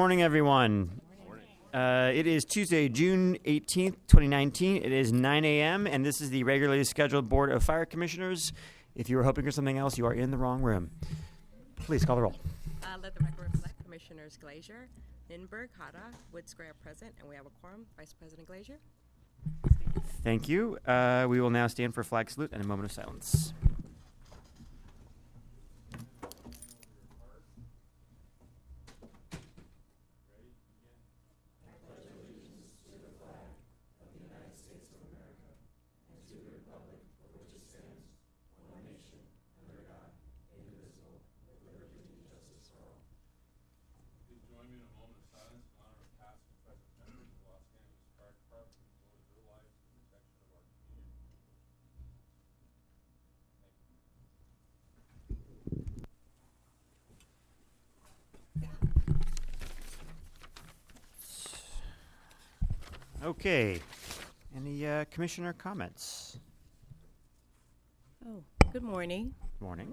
Morning, everyone. It is Tuesday, June 18th, 2019. It is 9 a.m., and this is the regularly scheduled Board of Fire Commissioners. If you were hoping for something else, you are in the wrong room. Please call the roll. Let the record reflect Commissioners Glazier, Lindberg, Hada, Woods-Gray are present, and we have a quorum. Vice President Glazier. Thank you. We will now stand for flag salute and a moment of silence. Okay. Any commissioner comments? Oh, good morning. Morning.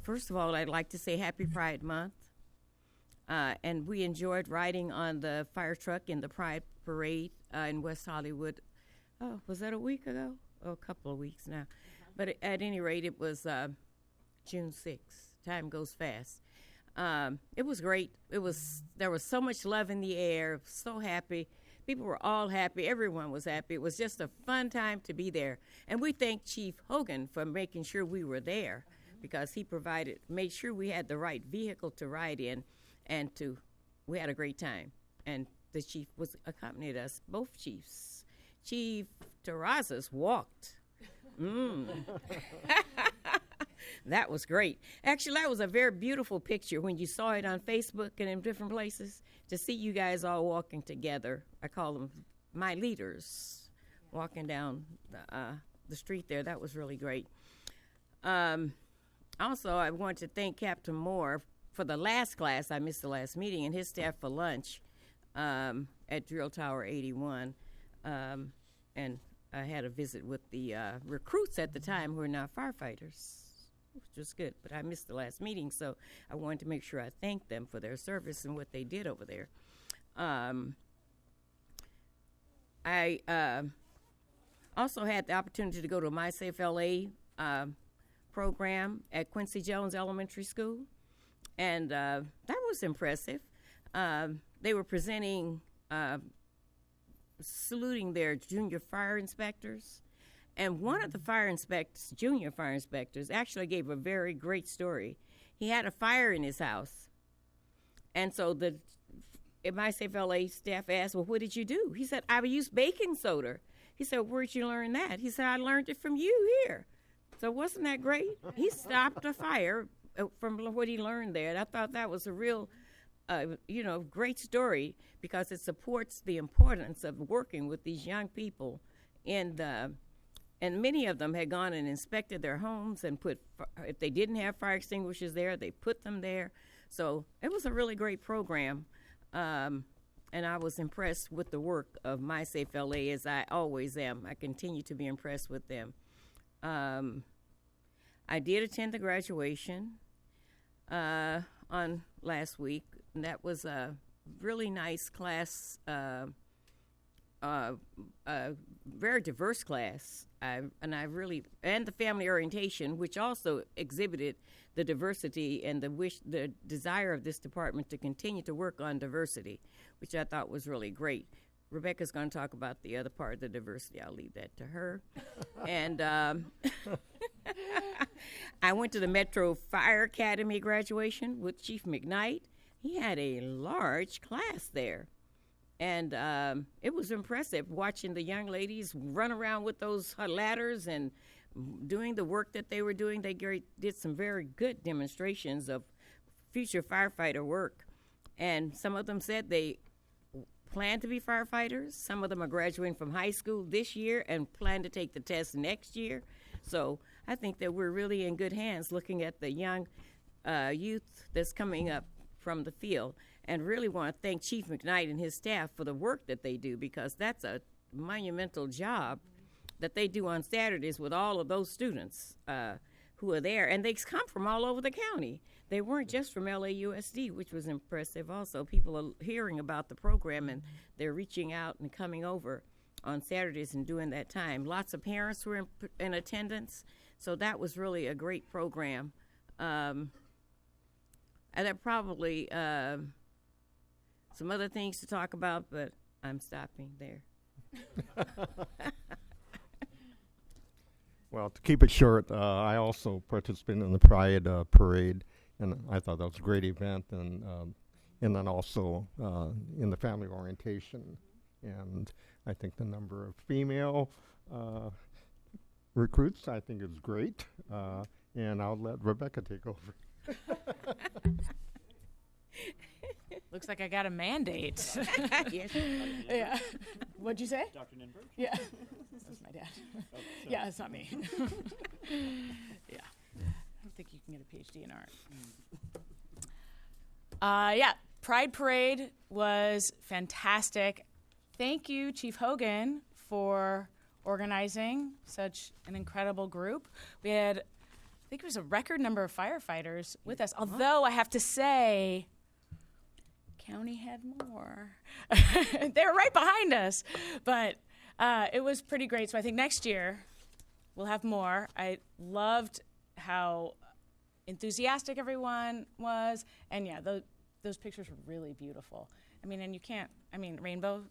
First of all, I'd like to say Happy Pride Month. And we enjoyed riding on the fire truck in the Pride Parade in West Hollywood. Oh, was that a week ago? Oh, a couple of weeks now. But at any rate, it was June 6th. Time goes fast. It was great. There was so much love in the air. So happy. People were all happy. Everyone was happy. It was just a fun time to be there. And we thank Chief Hogan for making sure we were there because he made sure we had the right vehicle to ride in, and we had a great time. And the chief accompanied us, both chiefs. Chief Terrazas walked. That was great. Actually, that was a very beautiful picture when you saw it on Facebook and in different places, to see you guys all walking together. I call them my leaders, walking down the street there. That was really great. Also, I want to thank Captain Moore for the last class. I missed the last meeting, and his staff for lunch at Drill Tower 81. And I had a visit with the recruits at the time who are now firefighters, which was good. But I missed the last meeting, so I wanted to make sure I thanked them for their service and what they did over there. I also had the opportunity to go to a My Safe LA program at Quincy Jones Elementary School, and that was impressive. They were presenting, saluting their junior fire inspectors. And one of the junior fire inspectors, actually gave a very great story. He had a fire in his house. And so the My Safe LA staff asked, well, what did you do? He said, I used baking soda. He said, where'd you learn that? He said, I learned it from you here. So wasn't that great? He stopped a fire from what he learned there. And I thought that was a real, great story, because it supports the importance of working with these young people and many of them had gone and inspected their homes and if they didn't have fire extinguishers there, they put them there. So it was a really great program. And I was impressed with the work of My Safe LA, as I always am. I continue to be impressed with them. I did attend the graduation on last week, and that was a really nice class, very diverse class. And the family orientation, which also exhibited the diversity and the desire of this department to continue to work on diversity, which I thought was really great. Rebecca's going to talk about the other part of the diversity. I'll leave that to her. And I went to the Metro Fire Academy graduation with Chief McKnight. He had a large class there. And it was impressive watching the young ladies run around with those ladders and doing the work that they were doing. They did some very good demonstrations of future firefighter work. And some of them said they plan to be firefighters. Some of them are graduating from high school this year and plan to take the test next year. So I think that we're really in good hands looking at the young youth that's coming up from the field. And really want to thank Chief McKnight and his staff for the work that they do, because that's a monumental job that they do on Saturdays with all of those students who are there, and they come from all over the county. They weren't just from LAUSD, which was impressive also. People are hearing about the program, and they're reaching out and coming over on Saturdays and doing that time. Lots of parents were in attendance, so that was really a great program. And there are probably some other things to talk about, but I'm stopping there. Well, to keep it short, I also participated in the Pride Parade, and I thought that was a great event, and then also in the family orientation. And I think the number of female recruits, I think, is great. And I'll let Rebecca take over. Looks like I got a mandate. Yes. Yeah. What'd you say? Dr. Ninberg? Yeah. That's my dad. Yeah, it's not me. Yeah. I don't think you can get a PhD in art. Yeah, Pride Parade was fantastic. Thank you, Chief Hogan, for organizing such an incredible group. We had, I think it was a record number of firefighters with us, although I have to say, county had more. They were right behind us, but it was pretty great. So I think next year we'll have more. I loved how enthusiastic everyone was, and yeah, those pictures were really beautiful. I mean, and rainbow,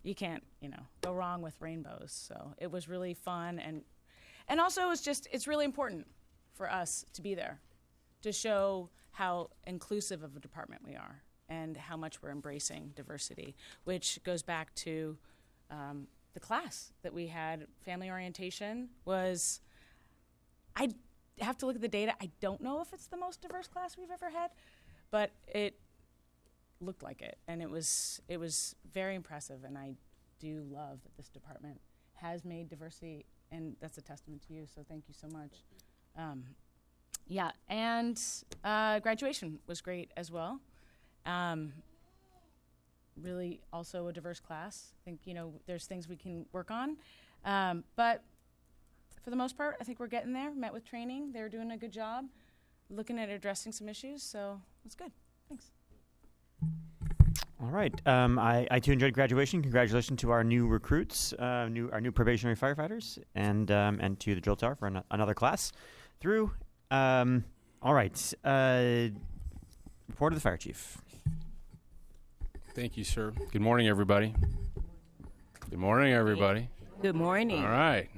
you can't, go wrong with rainbows. So it was really fun, and also it's really important for us to be there to show how inclusive of a department we are and how much we're embracing diversity, which goes back to the class that we had. Family orientation was, I have to look at the data. I don't know if it's the most diverse class we've ever had, but it looked like it, and it was very impressive, and I do love that this department has made diversity, and that's a testament to you, so thank you so much. Yeah, and graduation was great as well. Really also a diverse class. I think, there's things we can work on. But for the most part, I think we're getting there. Met with training. They're doing a good job looking at addressing some issues, so that's good. Thanks. All right. I too enjoyed graduation. Congratulations to our new recruits, our new probationary firefighters, and to the drill tower for another class through. All right. Report of the fire chief. Thank you, sir. Good morning, everybody. Good morning, everybody. Good morning. All right.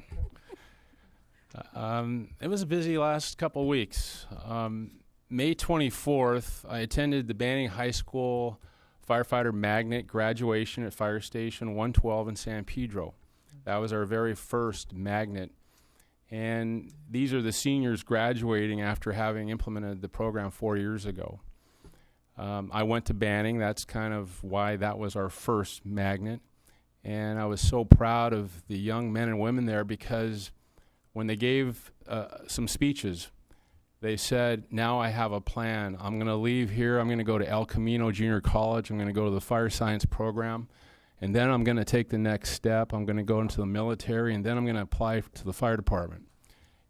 It was a busy last couple weeks. May 24th, I attended the Banning High School Firefighter Magnet graduation at Fire Station 112 in San Pedro. That was our very first magnet. And these are the seniors graduating after having implemented the program 4 years ago. I went to Banning. That's kind of why that was our first magnet. And I was so proud of the young men and women there because when they gave some speeches, they said, now I have a plan. I'm going to leave here. I'm going to go to El Camino Junior College. I'm going to go to the fire science program. And then I'm going to take the next step. I'm going to go into the military, and then I'm going to apply to the fire department.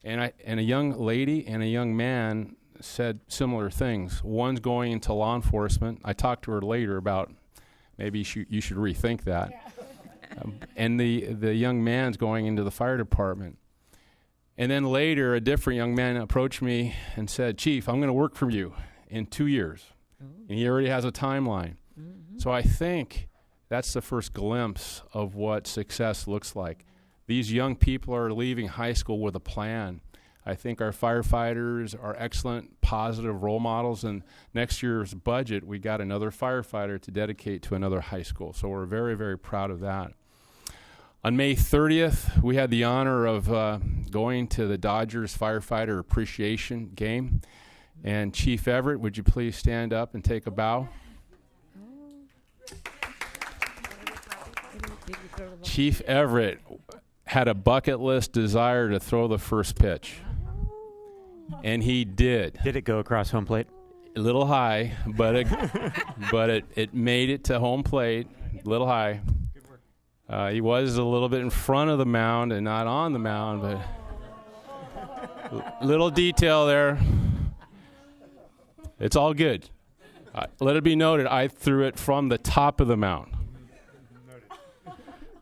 And a young lady and a young man said similar things. One's going into law enforcement. I talked to her later about maybe you should rethink that. Yeah. And the young man's going into the fire department. And then later, a different young man approached me and said, Chief, I'm going to work for you in 2 years. And he already has a timeline. Mm-hmm. So I think that's the first glimpse of what success looks like. These young people are leaving high school with a plan. I think our firefighters are excellent, positive role models. And next year's budget, we got another firefighter to dedicate to another high school. So we're very, very proud of that. On May 30th, we had the honor of going to the Dodgers Firefighter Appreciation Game. And Chief Everett, would you please stand up and take a bow? Chief Everett had a bucket list desire to throw the first pitch. And he did. Did it go across home plate? A little high, but it made it to home plate, a little high. He was a little bit in front of the mound and not on the mound, but Little detail there. It's all good. Let it be noted, I threw it from the top of the mountain.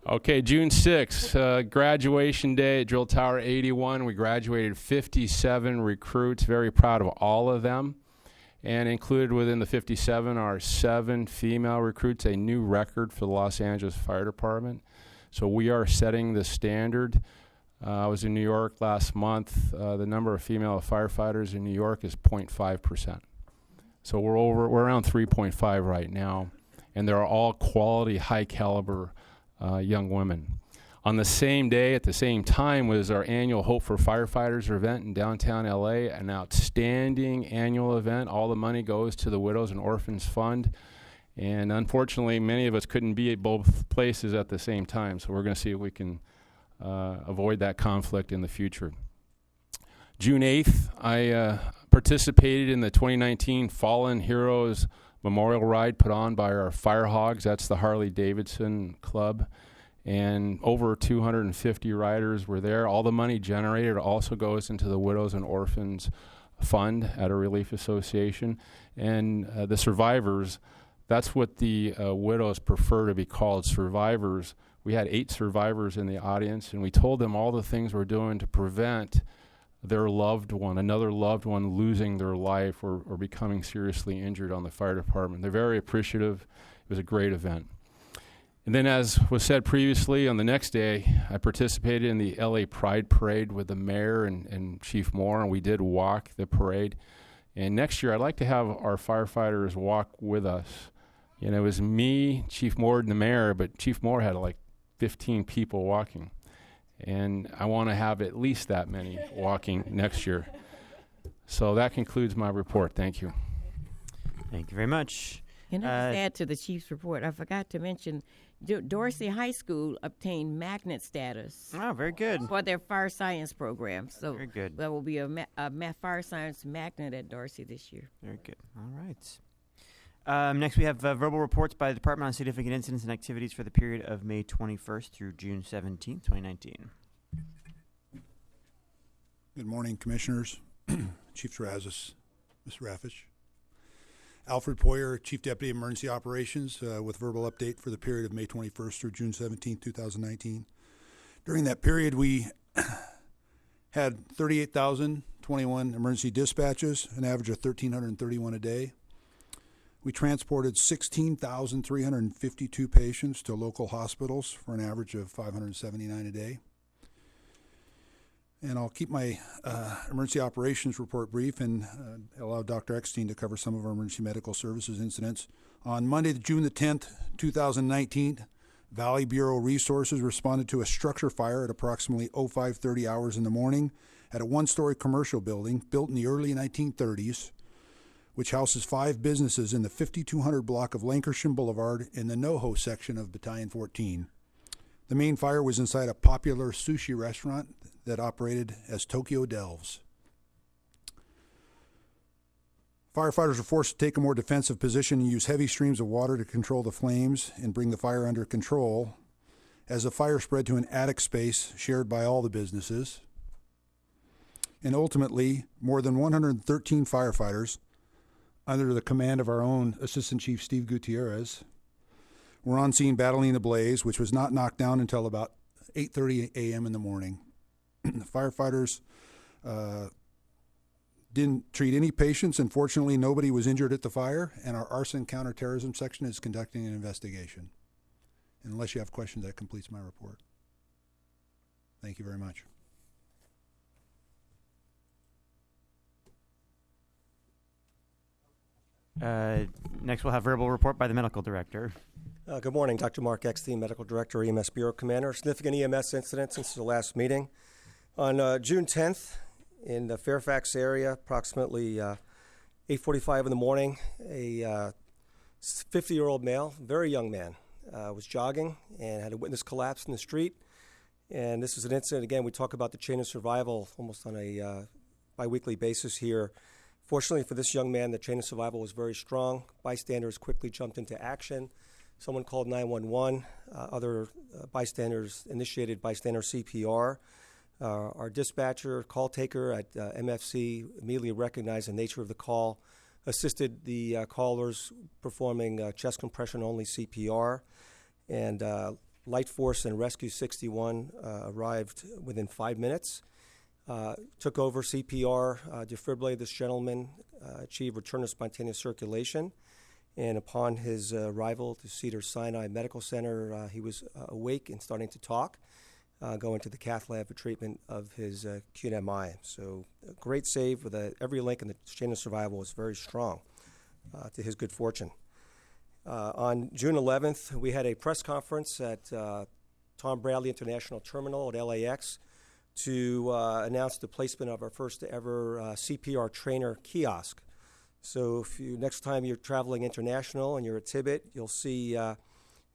Okay, June 6th, graduation day at Drill Tower 81. We graduated 57 recruits. Very proud of all of them. And included within the 57 are 7 female recruits, a new record for the Los Angeles Fire Department. So we are setting the standard. I was in New York last month. The number of female firefighters in New York is 0.5%. So we're around 3.5 right now. And they're all quality, high caliber young women. On the same day, at the same time, was our annual Hope for Firefighters event in downtown LA, an outstanding annual event. All the money goes to the Widows and Orphans Fund. And unfortunately, many of us couldn't be at both places at the same time. So we're going to see if we can avoid that conflict in the future. June 8th, I participated in the 2019 Fallen Heroes Memorial Ride put on by our Fire Hogs. That's the Harley-Davidson Club. And over 250 riders were there. All the money generated also goes into the Widows and Orphans Fund at a relief association. And the survivors, that's what the widows prefer to be called, survivors. We had 8 survivors in the audience, and we told them all the things we're doing to prevent their loved one, another loved one, losing their life or becoming seriously injured on the fire department. They're very appreciative. It was a great event. And then, as was said previously, on the next day, I participated in the LA Pride Parade with the mayor and Chief Moore, and we did walk the parade. And next year, I'd like to have our firefighters walk with us. You know, it was me, Chief Moore, and the mayor, but Chief Moore had like 15 people walking. And I want to have at least that many walking next year. So that concludes my report. Thank you. Thank you very much. And I just add to the chief's report, I forgot to mention Dorsey High School obtained magnet status Oh, very good. for their fire science program. So Very good. there will be a fire science magnet at Dorsey this year. Very good. All right. Next, we have verbal reports by the Department on significant incidents and activities for the period of May 21st through June 17th, 2019. Good morning, Commissioners, Chief Terrazas, Ms. Rafish. Alfred Poyer, Chief Deputy Emergency Operations, with verbal update for the period of May 21st through June 17th, 2019. During that period, we had 38,021 emergency dispatches, an average of 1,331 a day. We transported 16,352 patients to local hospitals for an average of 579 a day. And I'll keep my emergency operations report brief and allow Dr. Eckstein to cover some of our emergency medical services incidents. On Monday, June the 10th, 2019, Valley Bureau Resources responded to a structure fire at approximately 05:30 hours in the morning at a one-story commercial building built in the early 1930s, which houses 5 businesses in the 5200 block of Lankershim Boulevard in the NoHo section of Battalion 14. The main fire was inside a popular sushi restaurant that operated as Tokyo Delves. Firefighters were forced to take a more defensive position and use heavy streams of water to control the flames and bring the fire under control as the fire spread to an attic space shared by all the businesses. And ultimately, more than 113 firefighters, under the command of our own Assistant Chief Steve Gutierrez, were on scene battling the blaze, which was not knocked down until about 8:30 a.m. in the morning. The firefighters didn't treat any patients, and fortunately nobody was injured at the fire, and our arson counterterrorism section is conducting an investigation. And unless you have questions, that completes my report. Thank you very much. Next, we'll have verbal report by the medical director. Good morning, Dr. Mark Eckstein, Medical Director, EMS Bureau Commander. Significant EMS incident since the last meeting. On June 10th, in the Fairfax area, approximately 8:45 in the morning, a 50-year-old male, very young man, was jogging and had a witness collapse in the street. And this is an incident, again, we talk about the chain of survival almost on a biweekly basis here. Fortunately for this young man, the chain of survival was very strong. Bystanders quickly jumped into action. Someone called 911. Other bystanders initiated bystander CPR. Our dispatcher, call taker at MFC immediately recognized the nature of the call, assisted the callers performing chest compression only CPR, and Light Force and Rescue 61 arrived within 5 minutes. Took over CPR, defibrillated this gentleman, achieved return of spontaneous circulation, and upon his arrival to Cedars-Sinai Medical Center, he was awake and starting to talk, going to the cath lab for treatment of his acute MI. So a great save with every link in the chain of survival was very strong, to his good fortune. On June 11th, we had a press conference at Tom Bradley International Terminal at LAX to announce the placement of our first ever CPR trainer kiosk. So if next time you're traveling international and you're at Tibet, you'll see a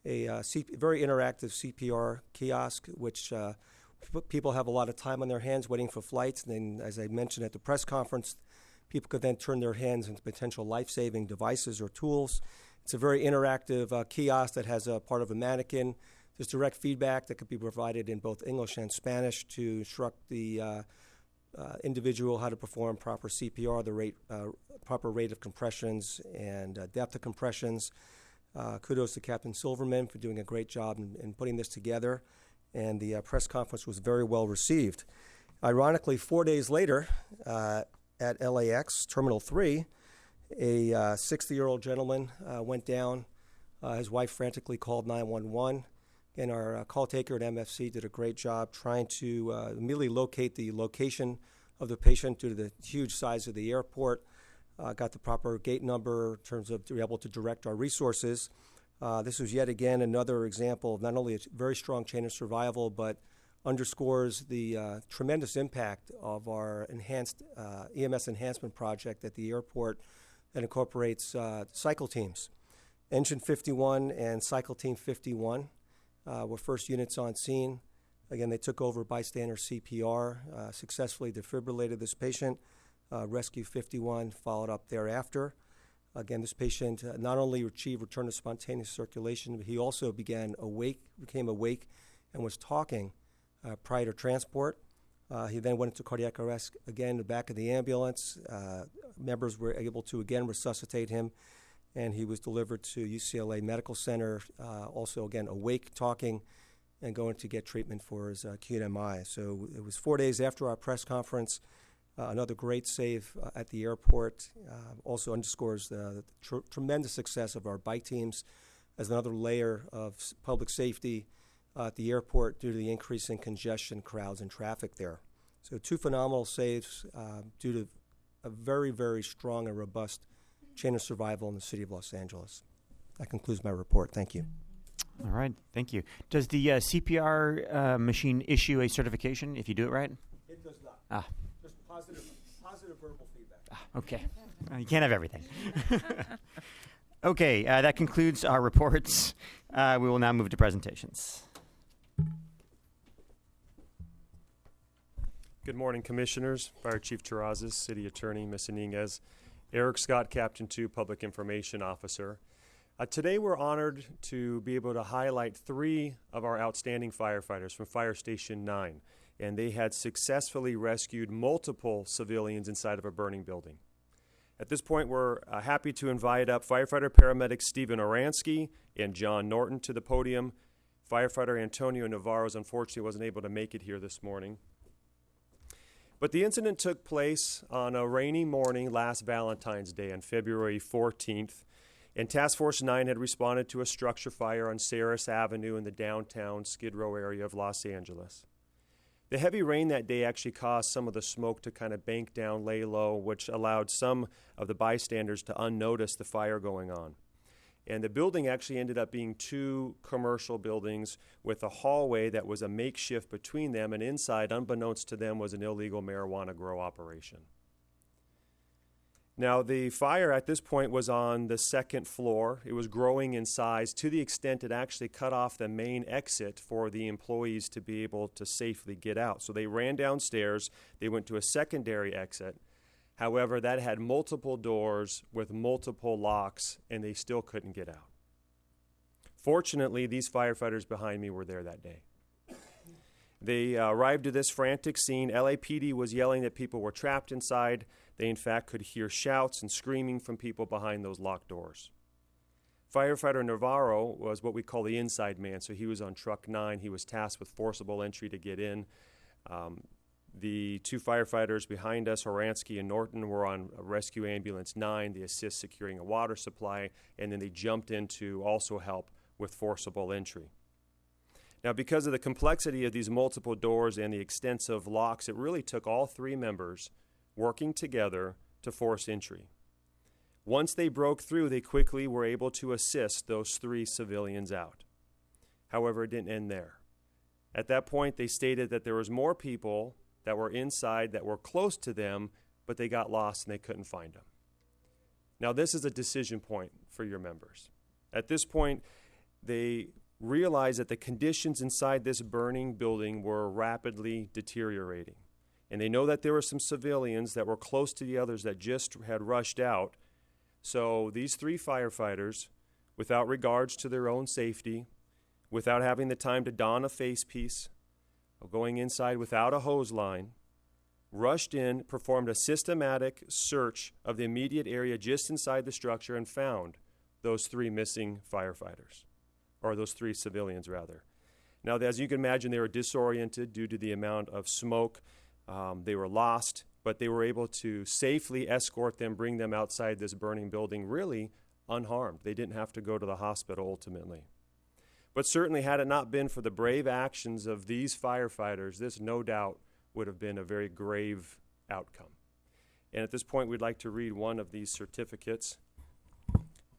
very interactive CPR kiosk, which people have a lot of time on their hands waiting for flights. And then, as I mentioned at the press conference, people could then turn their hands into potential life-saving devices or tools. It's a very interactive kiosk that has a part of a mannequin. There's direct feedback that could be provided in both English and Spanish to instruct the individual how to perform proper CPR, the proper rate of compressions and depth of compressions. Kudos to Captain Silverman for doing a great job in putting this together, and the press conference was very well received. Ironically, 4 days later, at LAX Terminal 3, a 60-year-old gentleman went down. His wife frantically called 911. And our call taker at MFC did a great job trying to immediately locate the location of the patient due to the huge size of the airport. Got the proper gate number in terms of to be able to direct our resources. This was yet again another example of not only a very strong chain of survival, but underscores the tremendous impact of our enhanced EMS enhancement project at the airport that incorporates cycle teams. Engine 51 and cycle team 51 were first units on scene. Again, they took over bystander CPR, successfully defibrillated this patient. Rescue 51 followed up thereafter. Again, this patient not only achieved return to spontaneous circulation, but he also became awake, and was talking prior to transport. He then went into cardiac arrest again in the back of the ambulance. Members were able to again resuscitate him, and he was delivered to UCLA Medical Center, also again awake, talking, and going to get treatment for his acute MI. So it was 4 days after our press conference. Another great save at the airport. Also underscores the tremendous success of our bike teams as another layer of public safety at the airport due to the increase in congestion, crowds, and traffic there. So 2 phenomenal saves due to a very, very strong and robust chain of survival in the city of Los Angeles. That concludes my report. Thank you. All right, thank you. Does the CPR machine issue a certification if you do it right? It does not. Ah. Just positive verbal feedback. Okay. You can't have everything. Okay, that concludes our reports. We will now move to presentations. Good morning, Commissioners, Fire Chief Terrazas, City Attorney Ms. Iniguez, Eric Scott, Captain 2, Public Information Officer. Today we're honored to be able to highlight 3 of our outstanding firefighters from Fire Station 9, and they had successfully rescued multiple civilians inside of a burning building. At this point, we're happy to invite up firefighter paramedics Stephen Oransky and John Norton to the podium. Firefighter Antonio Navarro unfortunately wasn't able to make it here this morning. But the incident took place on a rainy morning last Valentine's Day on February 14th, and Task Force 9 had responded to a structure fire on Saris Avenue in the downtown Skid Row area of Los Angeles. The heavy rain that day actually caused some of the smoke to kind of bank down, lay low, which allowed some of the bystanders to unnotice the fire going on. And the building actually ended up being 2 commercial buildings with a hallway that was a makeshift between them, and inside, unbeknownst to them, was an illegal marijuana grow operation. Now, the fire at this point was on the 2nd floor. It was growing in size to the extent it actually cut off the main exit for the employees to be able to safely get out. So they ran downstairs. They went to a secondary exit. However, that had multiple doors with multiple locks, and they still couldn't get out. Fortunately, these firefighters behind me were there that day. They arrived at this frantic scene. LAPD was yelling that people were trapped inside. They, in fact, could hear shouts and screaming from people behind those locked doors. Firefighter Navarro was what we call the inside man, so he was on truck 9. He was tasked with forcible entry to get in. The two firefighters behind us, Horansky and Norton, were on Rescue Ambulance 9. They assist securing a water supply, and then they jumped in to also help with forcible entry. Now, because of the complexity of these multiple doors and the extensive locks, it really took all 3 members working together to force entry. Once they broke through, they quickly were able to assist those 3 civilians out. However, it didn't end there. At that point, they stated that there was more people that were inside that were close to them, but they got lost and they couldn't find them. Now, this is a decision point for your members. At this point, they realized that the conditions inside this burning building were rapidly deteriorating. And they know that there were some civilians that were close to the others that just had rushed out. So these 3 firefighters, without regards to their own safety, without having the time to don a face piece, going inside without a hose line, rushed in, performed a systematic search of the immediate area just inside the structure, and found those 3 missing firefighters, or those 3 civilians, rather. Now, as you can imagine, they were disoriented due to the amount of smoke. They were lost, but they were able to safely escort them, bring them outside this burning building, really unharmed. They didn't have to go to the hospital ultimately. But certainly, had it not been for the brave actions of these firefighters, this no doubt would have been a very grave outcome. And at this point, we'd like to read one of these certificates.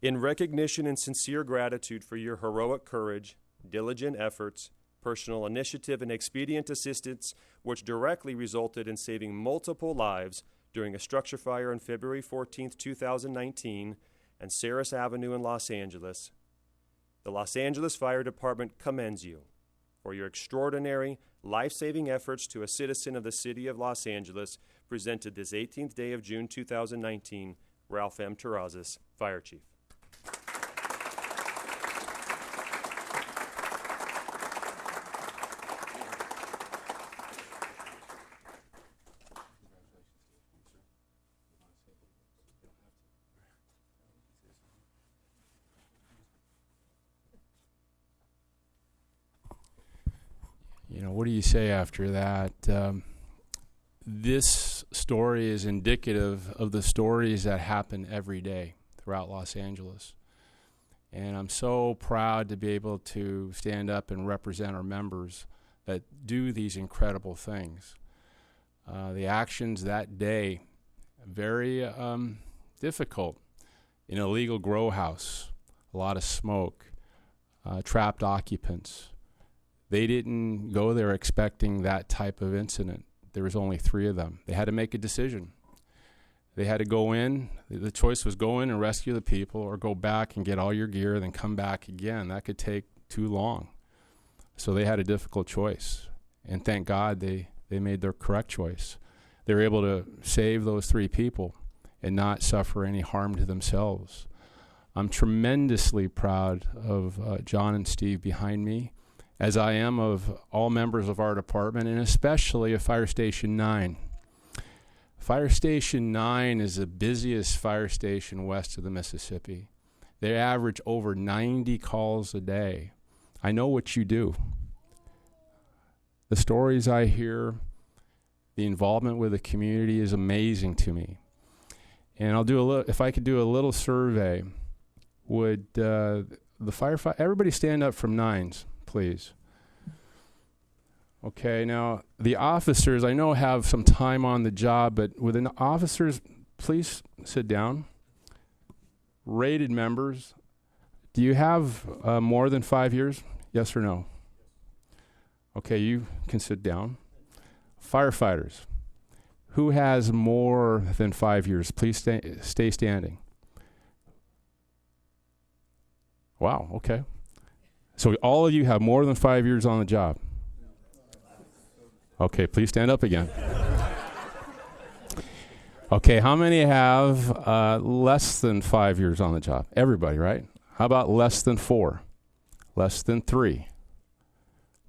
In recognition and sincere gratitude for your heroic courage, diligent efforts, personal initiative, and expedient assistance, which directly resulted in saving multiple lives during a structure fire on February 14th, 2019, on Saris Avenue in Los Angeles, the Los Angeles Fire Department commends you for your extraordinary, life-saving efforts to a citizen of the city of Los Angeles, presented this 18th day of June 2019, Ralph M. Terrazas, Fire Chief. What do you say after that? This story is indicative of the stories that happen every day throughout Los Angeles. And I'm so proud to be able to stand up and represent our members that do these incredible things. The actions that day, very difficult. An illegal grow house, a lot of smoke, trapped occupants. They didn't go there expecting that type of incident. There was only 3 of them. They had to make a decision. They had to go in. The choice was go in and rescue the people, or go back and get all your gear, then come back again. That could take too long. So they had a difficult choice. And thank God they made their correct choice. They were able to save those 3 people and not suffer any harm to themselves. I'm tremendously proud of John and Steve behind me, as I am of all members of our department, and especially of Fire Station 9. Fire Station 9 is the busiest fire station west of the Mississippi. They average over 90 calls a day. I know what you do. The stories I hear, the involvement with the community is amazing to me. And I'll do a little, if I could do a little survey, would the firefighter, everybody stand up from 9s. Please. Okay, now the officers, I know have some time on the job, but with the officers, please sit down. Rated members, do you have more than 5 years? Yes or no? Okay, you can sit down. Firefighters, who has more than 5 years? Please stay standing. Wow, okay. So all of you have more than 5 years on the job. Okay, please stand up again. Okay, how many have less than 5 years on the job? Everybody, right? How about less than 4? Less than 3?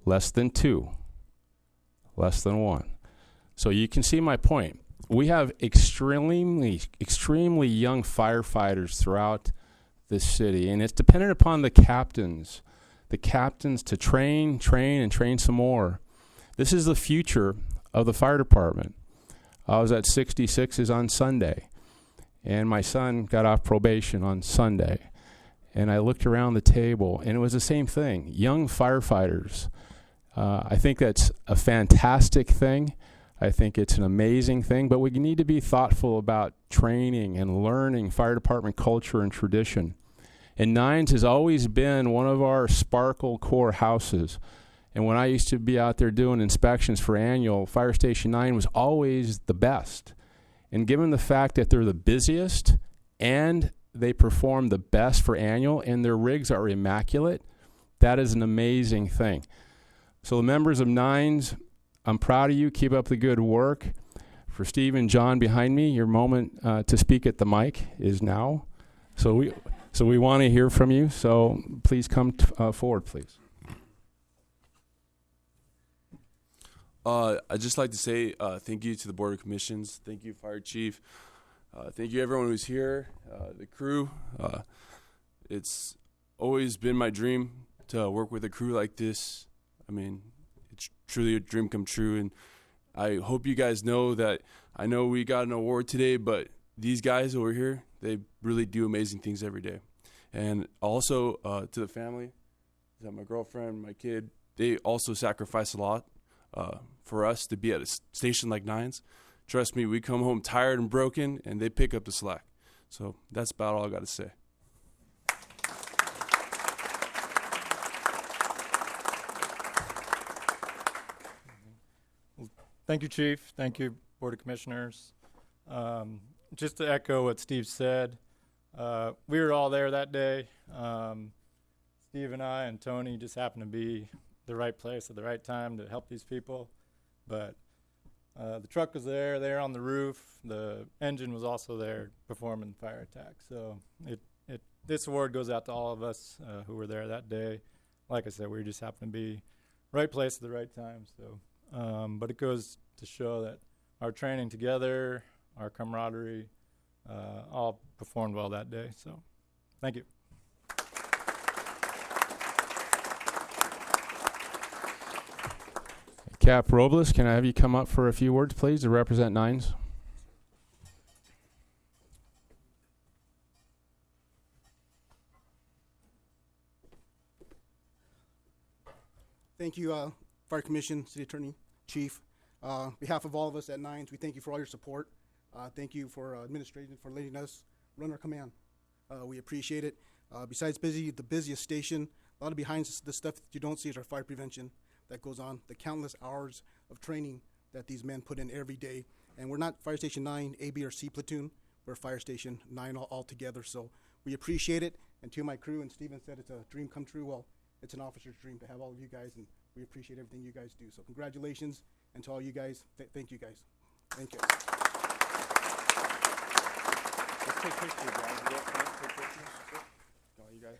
Less than 2? less than 1. So you can see my point. We have extremely young firefighters throughout this city, and it's dependent upon the captains to train some more. This is the future of the fire department. I was at 66s on Sunday, and my son got off probation on Sunday. And I looked around the table, and it was the same thing. Young firefighters. I think that's a fantastic thing. I think it's an amazing thing, but we need to be thoughtful about training and learning fire department culture and tradition. And Nines has always been one of our Sparkle core houses. And when I used to be out there doing inspections for annual, Fire Station 9 was always the best. And given the fact that they're the busiest and they perform the best for annual and their rigs are immaculate, that is an amazing thing. So the members of Nines, I'm proud of you. Keep up the good work. For Steve and John behind me, your moment to speak at the mic is now. So we want to hear from you. So please come forward, please. I'd just like to say thank you to the Board of Commissions. Thank you, Fire Chief. Thank you, everyone who's here, the crew. It's always been my dream to work with a crew like this. I mean, it's truly a dream come true, and I hope you guys know that I know we got an award today, but these guys over here, they really do amazing things every day. And also to the family, my girlfriend, my kid, they also sacrifice a lot for us to be at a station like Nines. Trust me, we come home tired and broken, and they pick up the slack. So that's about all I got to say. Thank you, Chief. Thank you, Board of Commissioners. Just to echo what Steve said, we were all there that day. Steve and I and Tony just happened to be the right place at the right time to help these people. But the truck was there on the roof. The engine was also there performing the fire attack. So this award goes out to all of us who were there that day. Like I said, we just happened to be right place at the right time. So. But it goes to show that our training together, our camaraderie, all performed well that day. So, thank you. Cap Robles, can I have you come up for a few words, please, to represent Nines? Thank you, Fire Commission, City Attorney, Chief. On behalf of all of us at Nines, we thank you for all your support. Thank you for administration for letting us run our command. We appreciate it. Besides the busiest station, a lot of behind the stuff that you don't see is our fire prevention that goes on, the countless hours of training that these men put in every day. And we're not Fire Station 9, A, B, or C platoon. We're Fire Station 9 all together. So we appreciate it. And to my crew, and Steven said it's a dream come true. Well, it's an officer's dream to have all of you guys, and we appreciate everything you guys do. So congratulations, and to all you guys, thank you guys. Thank you. Let's take pictures, guys. Take pictures. All you guys.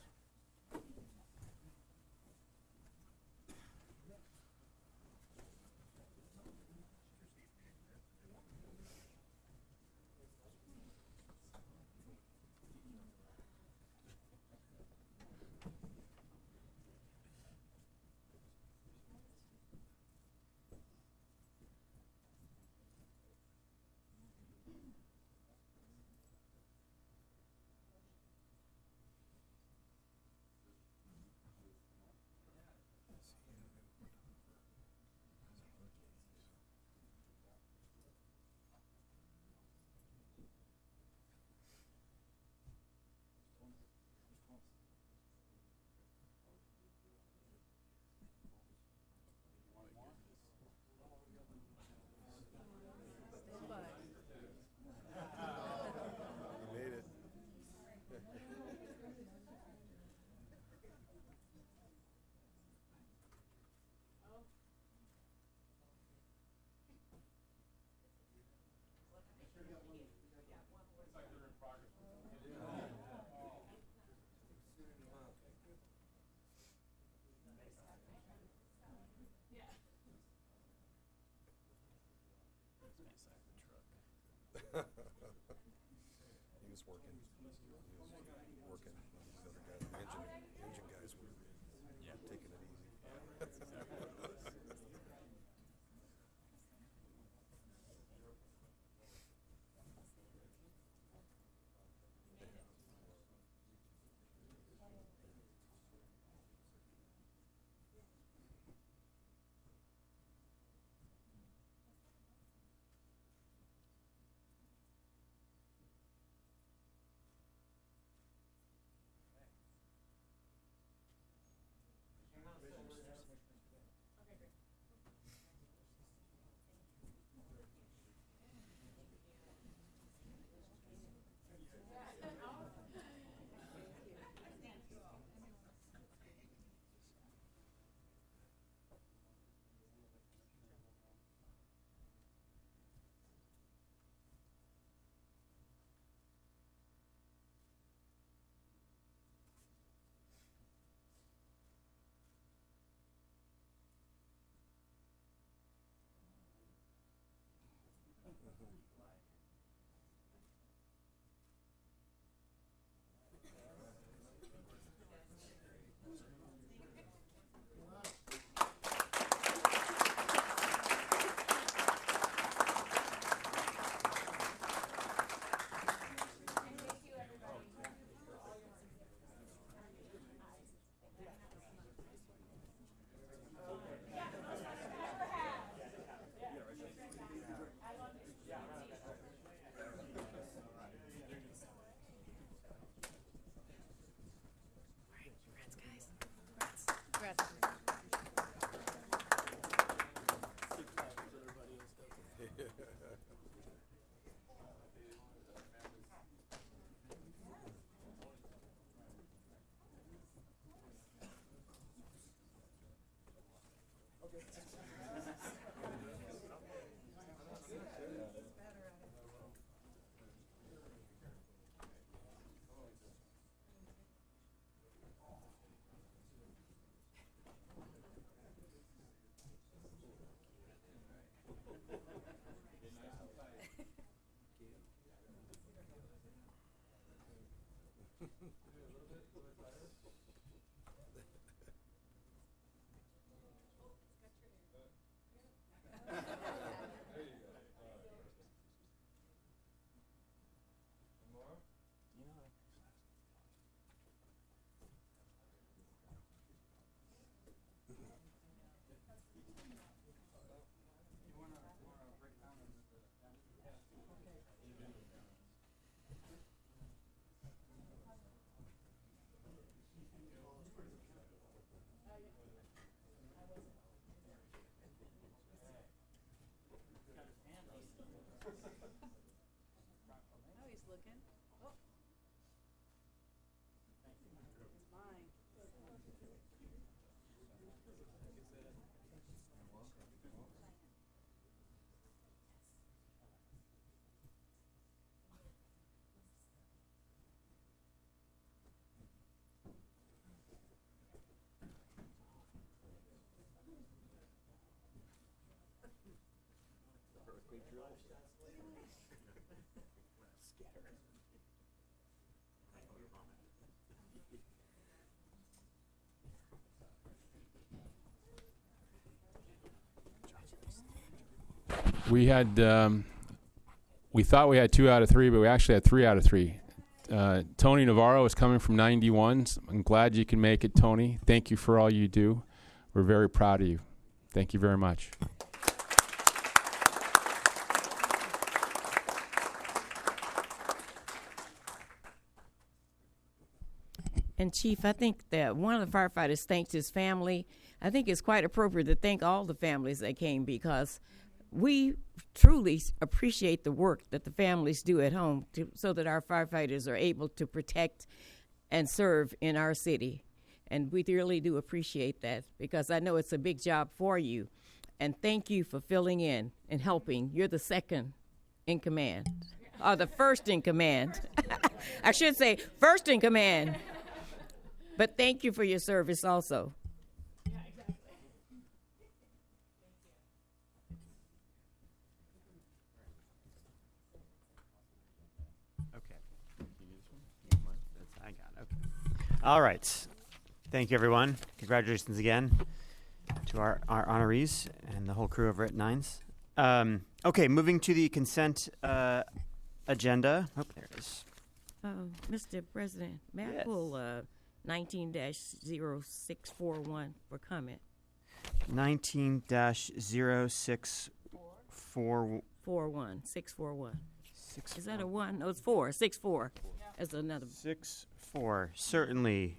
He was working. These other guys, the engine guys were taking it easy. We had, we thought we had 2 out of 3, but we actually had 3 out of 3. Tony Navarro is coming from 91. I'm glad you can make it, Tony. Thank you for all you do. We're very proud of you. Thank you very much. And Chief, I think that one of the firefighters thanked his family. I think it's quite appropriate to thank all the families that came, because we truly appreciate the work that the families do at home so that our firefighters are able to protect and serve in our city. And we really do appreciate that, because I know it's a big job for you. And thank you for filling in and helping. You're the second in command, or the first in command. I should say first in command. But thank you for your service also. Yeah, exactly. All right. Thank you, everyone. Congratulations again to our honorees and the whole crew over at Nines. Okay, moving to the consent agenda. Oh, there it is. Mr. President, may I Yes. pull 19-0641 for comment? 19-0641. 641. Is that a 1? No, it's 4. 6-4. That's another. 6-4. Certainly.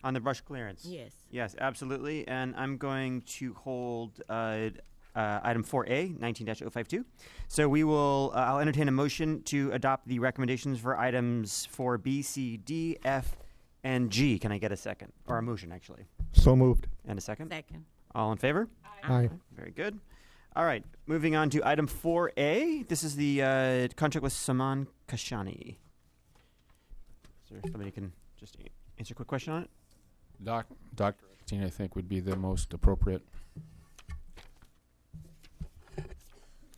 On the brush clearance. Yes. Yes, absolutely. And I'm going to hold item 4A, 19-052. So we will, I'll entertain a motion to adopt the recommendations for items 4B, C, D, F, and G. Can I get a second? Or a motion, actually. So moved. And a second? Second. All in favor? Aye. Very good. All right, moving on to item 4A. This is the contract with Saman Kashani. Is there somebody can just answer a quick question on it? Dr. Eckstein, I think, would be the most appropriate.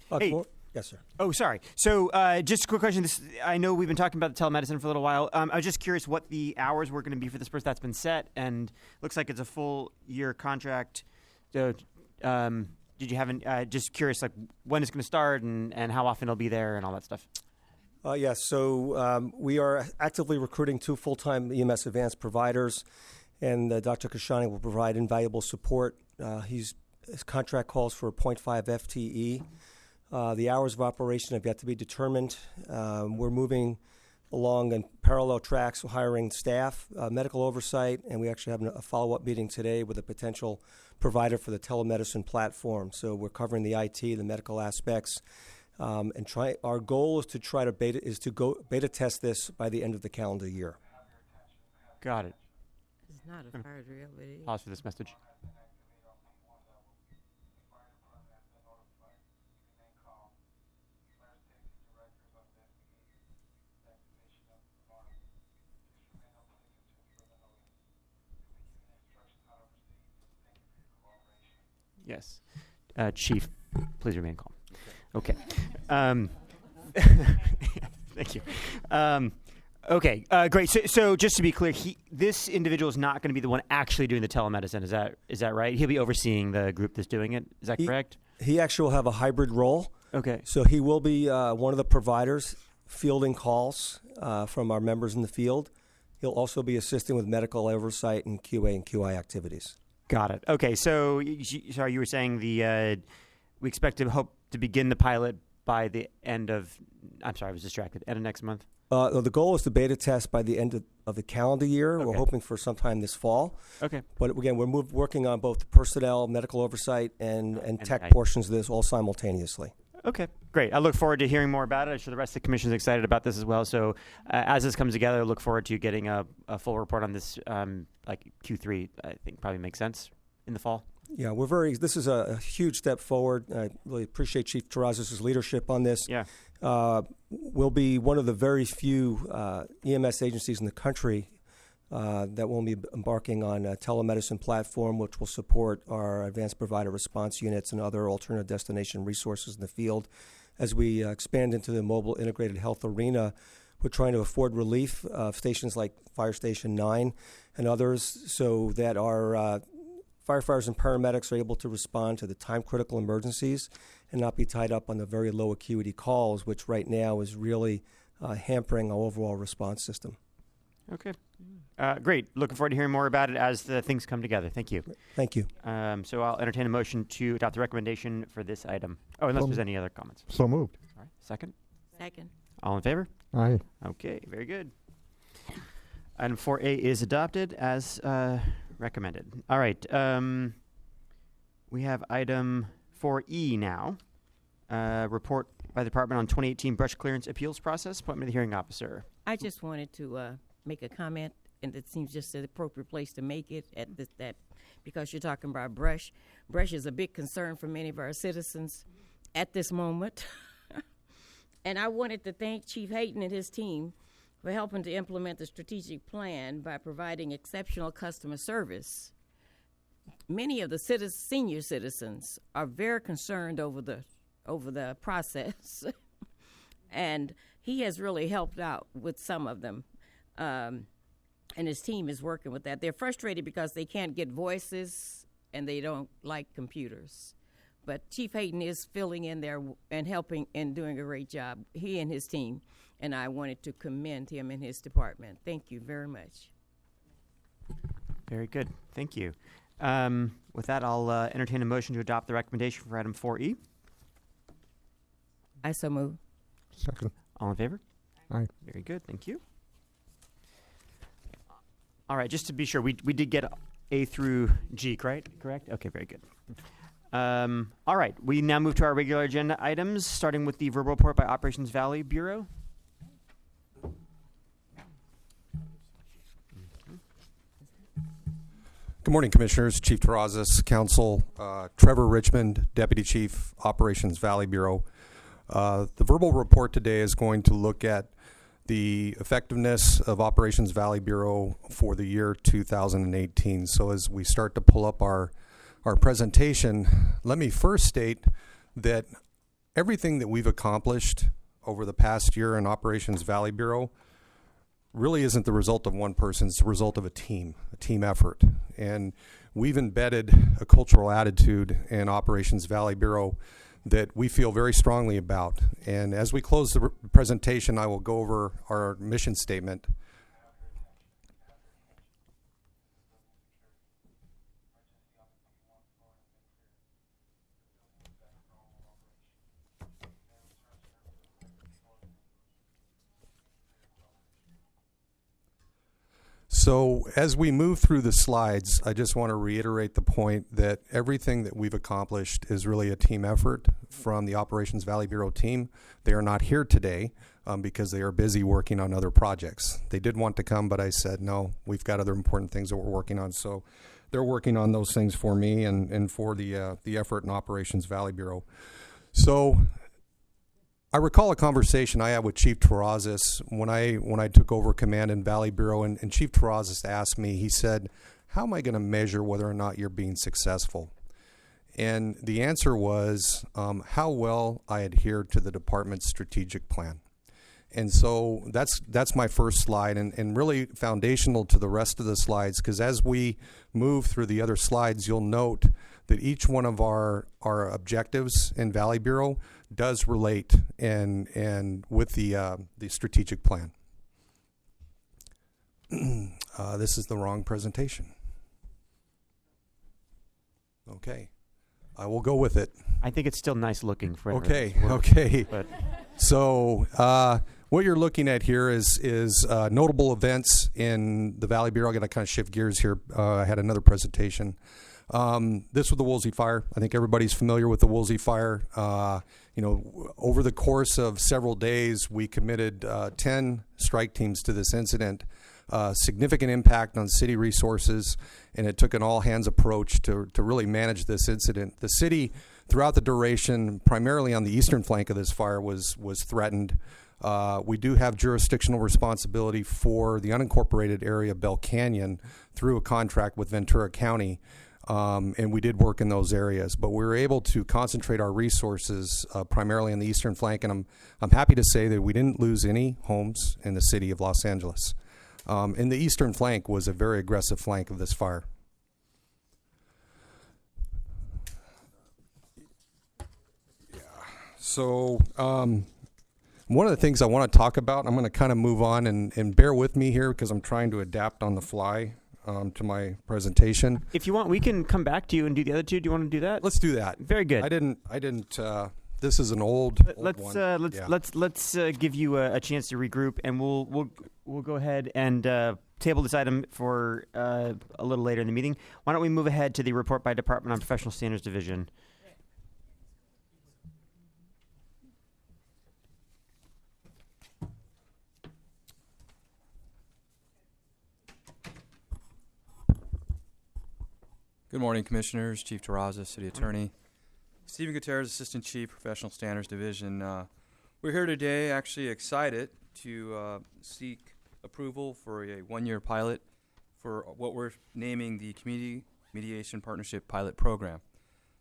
Hey. Yes, sir. Oh, sorry. So just a quick question. I know we've been talking about the telemedicine for a little while. I was just curious what the hours were going to be for this person that's been set, and looks like it's a full year contract. So did you have just curious, like when it's going to start and how often it'll be there and all that stuff? Yes, so we are actively recruiting 2 full-time EMS advanced providers, and Dr. Kashani will provide invaluable support. His contract calls for 0.5 FTE. The hours of operation have yet to be determined. We're moving along in parallel tracks, hiring staff, medical oversight, and we actually have a follow-up meeting today with a potential provider for the telemedicine platform. So we're covering the IT, the medical aspects. And our goal is to try to beta test this by the end of the calendar year. Got it. It's not a fire drill, but it is. Pause for this message. Yes. Chief, please remain calm. Okay. Thank you. Okay, great. So just to be clear, this individual is not going to be the one actually doing the telemedicine. Is that right? He'll be overseeing the group that's doing it. Is that correct? He actually will have a hybrid role. Okay. So he will be one of the providers fielding calls from our members in the field. He'll also be assisting with medical oversight and QA and QI activities. Got it. Okay, so sorry, you were saying we expect to hope to begin the pilot by the end of. I'm sorry, I was distracted. End of next month. The goal is to beta test by the end of the calendar year. Okay. We're hoping for sometime this fall. Okay. But again, we're working on both the personnel, medical oversight, and tech portions of this all simultaneously. Okay, great. I look forward to hearing more about it. I'm sure the rest of the commission is excited about this as well. So as this comes together, I look forward to getting a full report on this, like Q3, I think probably makes sense in the fall. Yeah, this is a huge step forward. I really appreciate Chief Terrazas' leadership on this. Yeah. We'll be one of the very few EMS agencies in the country that will be embarking on a telemedicine platform, which will support our advanced provider response units and other alternative destination resources in the field. As we expand into the mobile integrated health arena, we're trying to afford relief of stations like Fire Station 9 and others so that our firefighters and paramedics are able to respond to the time-critical emergencies and not be tied up on the very low acuity calls, which right now is really hampering our overall response system. Okay. Great. Looking forward to hearing more about it as the things come together. Thank you. Thank you. So I'll entertain a motion to adopt the recommendation for this item. Oh, unless there's any other comments. So moved. All right. Second. Second. All in favor? Aye. Okay. Very good. Item 4A is adopted as recommended. All right. We have item 4E now. Report by the department on 2018 brush clearance appeals process. Appointment of the hearing officer. I just wanted to make a comment, and it seems just the appropriate place to make it at that because you're talking about brush. Brush is a big concern for many of our citizens at this moment. And I wanted to thank Chief Hayton and his team for helping to implement the strategic plan by providing exceptional customer service. Many of the senior citizens are very concerned over the process, and he has really helped out with some of them. and his team is working with that. They're frustrated because they can't get voices and they don't like computers. But Chief Hayden is filling in there and helping and doing a great job, he and his team. And I wanted to commend him and his department. Thank you very much. Very good. Thank you. With that, I'll entertain a motion to adopt the recommendation for item 4E. I so move. Second. All in favor? Aye. Very good. Thank you. All right, just to be sure, we did get A through G, right? Correct? Okay, very good. All right, we now move to our regular agenda items, starting with the verbal report by Operations Valley Bureau. Good morning, Commissioners, Chief Terrazas, Council, Trevor Richmond, Deputy Chief, Operations Valley Bureau. The verbal report today is going to look at the effectiveness of Operations Valley Bureau for the year 2018. So as we start to pull up our presentation, let me first state that everything that we've accomplished over the past year in Operations Valley Bureau really isn't the result of one person, it's the result of a team effort. And we've embedded a cultural attitude in Operations Valley Bureau that we feel very strongly about. And as we close the presentation, I will go over our mission statement. So as we move through the slides, I just want to reiterate the point that everything that we've accomplished is really a team effort from the Operations Valley Bureau team. They are not here today because they are busy working on other projects. They did want to come, but I said, no, we've got other important things that we're working on. So they're working on those things for me and for the effort in Operations Valley Bureau. So I recall a conversation I had with Chief Terrazas when I took over command in Valley Bureau, and Chief Terrazas asked me, he said, how am I going to measure whether or not you're being successful? And the answer was how well I adhered to the department's strategic plan. And so that's my first slide, and really foundational to the rest of the slides, because as we move through the other slides, you'll note that each one of our objectives in Valley Bureau does relate and with the strategic plan. This is the wrong presentation. Okay, I will go with it. I think it's still nice looking for Okay, work, okay. But So what you're looking at here is notable events in the Valley Bureau. I'm going to kind of shift gears here. I had another presentation. This was the Woolsey Fire. I think everybody's familiar with the Woolsey Fire. Over the course of several days, we committed 10 strike teams to this incident. Significant impact on city resources, and it took an all-hands approach to really manage this incident. The city, throughout the duration, primarily on the eastern flank of this fire, was threatened. We do have jurisdictional responsibility for the unincorporated area of Bell Canyon through a contract with Ventura County. And we did work in those areas, but we were able to concentrate our resources primarily on the eastern flank, and I'm happy to say that we didn't lose any homes in the city of Los Angeles. And the eastern flank was a very aggressive flank of this fire. Yeah. So one of the things I want to talk about, I'm going to kind of move on and bear with me here because I'm trying to adapt on the fly. To my presentation. if you want, we can come back to you and do the other two. Do you want to do that? Let's do that. Very good. I didn't. This is an old Let's give you a chance to regroup, and we'll go ahead and table this item for a little later in the meeting. Why don't we move ahead to the report by Department on Professional Standards Division? Good morning, Commissioners, Chief Terrazas, City Attorney. Stephen Gutierrez, Assistant Chief, Professional Standards Division. We're here today actually excited to seek approval for a one-year pilot for what we're naming the Community Mediation Partnership Pilot Program.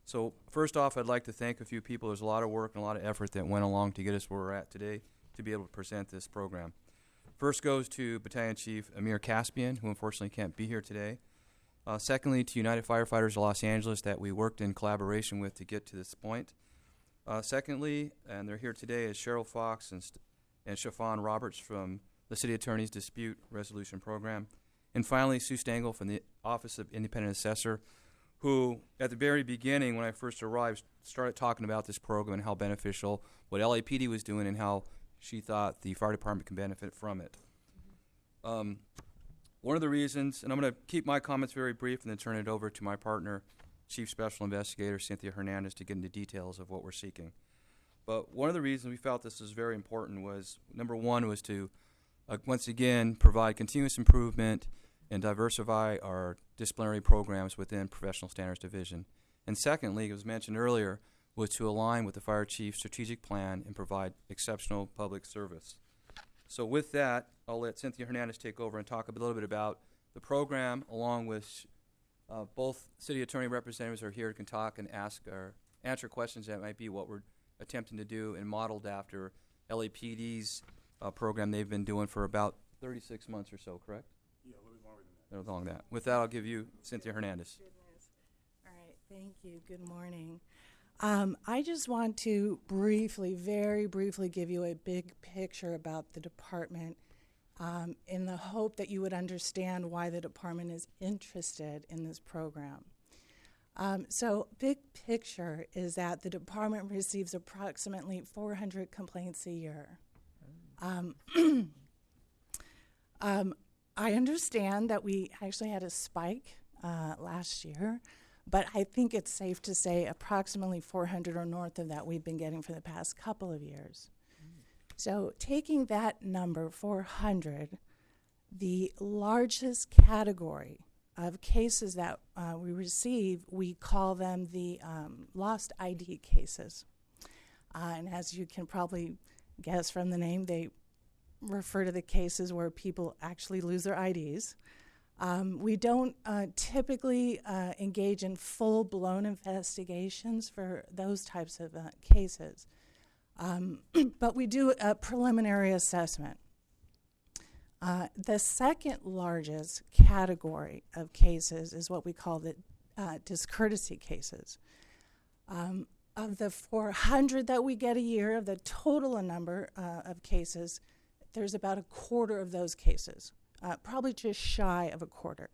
So first off, I'd like to thank a few people. There's a lot of work and a lot of effort that went along to get us where we're at today to be able to present this program. First goes to Battalion Chief Amir Caspian, who unfortunately can't be here today. Secondly, to United Firefighters of Los Angeles that we worked in collaboration with to get to this point. Secondly, and they're here today, is Cheryl Fox and Shafan Roberts from the City Attorney's Dispute Resolution Program. And finally, Sue Stengel from the Office of Independent Assessor, who at the very beginning when I first arrived started talking about this program and how beneficial, what LAPD was doing and how she thought the fire department can benefit from it. One of the reasons, and I'm going to keep my comments very brief and then turn it over to my partner, Chief Special Investigator Cynthia Hernandez, to get into details of what we're seeking. But one of the reasons we felt this was very important was, number one, was to, once again, provide continuous improvement and diversify our disciplinary programs within Professional Standards Division. And secondly, as mentioned earlier, was to align with the Fire Chief's strategic plan and provide exceptional public service. So with that, I'll let Cynthia Hernandez take over and talk a little bit about the program, along with both city attorney representatives are here who can talk and ask or answer questions that might be what we're attempting to do and modeled after LAPD's program they've been doing for about 36 months or so, correct? Yeah, a little bit longer than that. Along that. With that, I'll give you Cynthia Hernandez. Goodness. All right, thank you. Good morning. I just want to very briefly give you a big picture about the department in the hope that you would understand why the department is interested in this program. So big picture is that the department receives approximately 400 complaints a year. I understand that we actually had a spike last year, but I think it's safe to say approximately 400 or north of that we've been getting for the past couple of years. So taking that number, 400, the largest category of cases that we receive, we call them the lost ID cases. And as you can probably guess from the name, they refer to the cases where people actually lose their IDs. We don't typically engage in full-blown investigations for those types of cases, but we do a preliminary assessment. The second largest category of cases is what we call the discourtesy cases. Of the 400 that we get a year, of the total number of cases, there's about a quarter of those cases. Probably just shy of a quarter,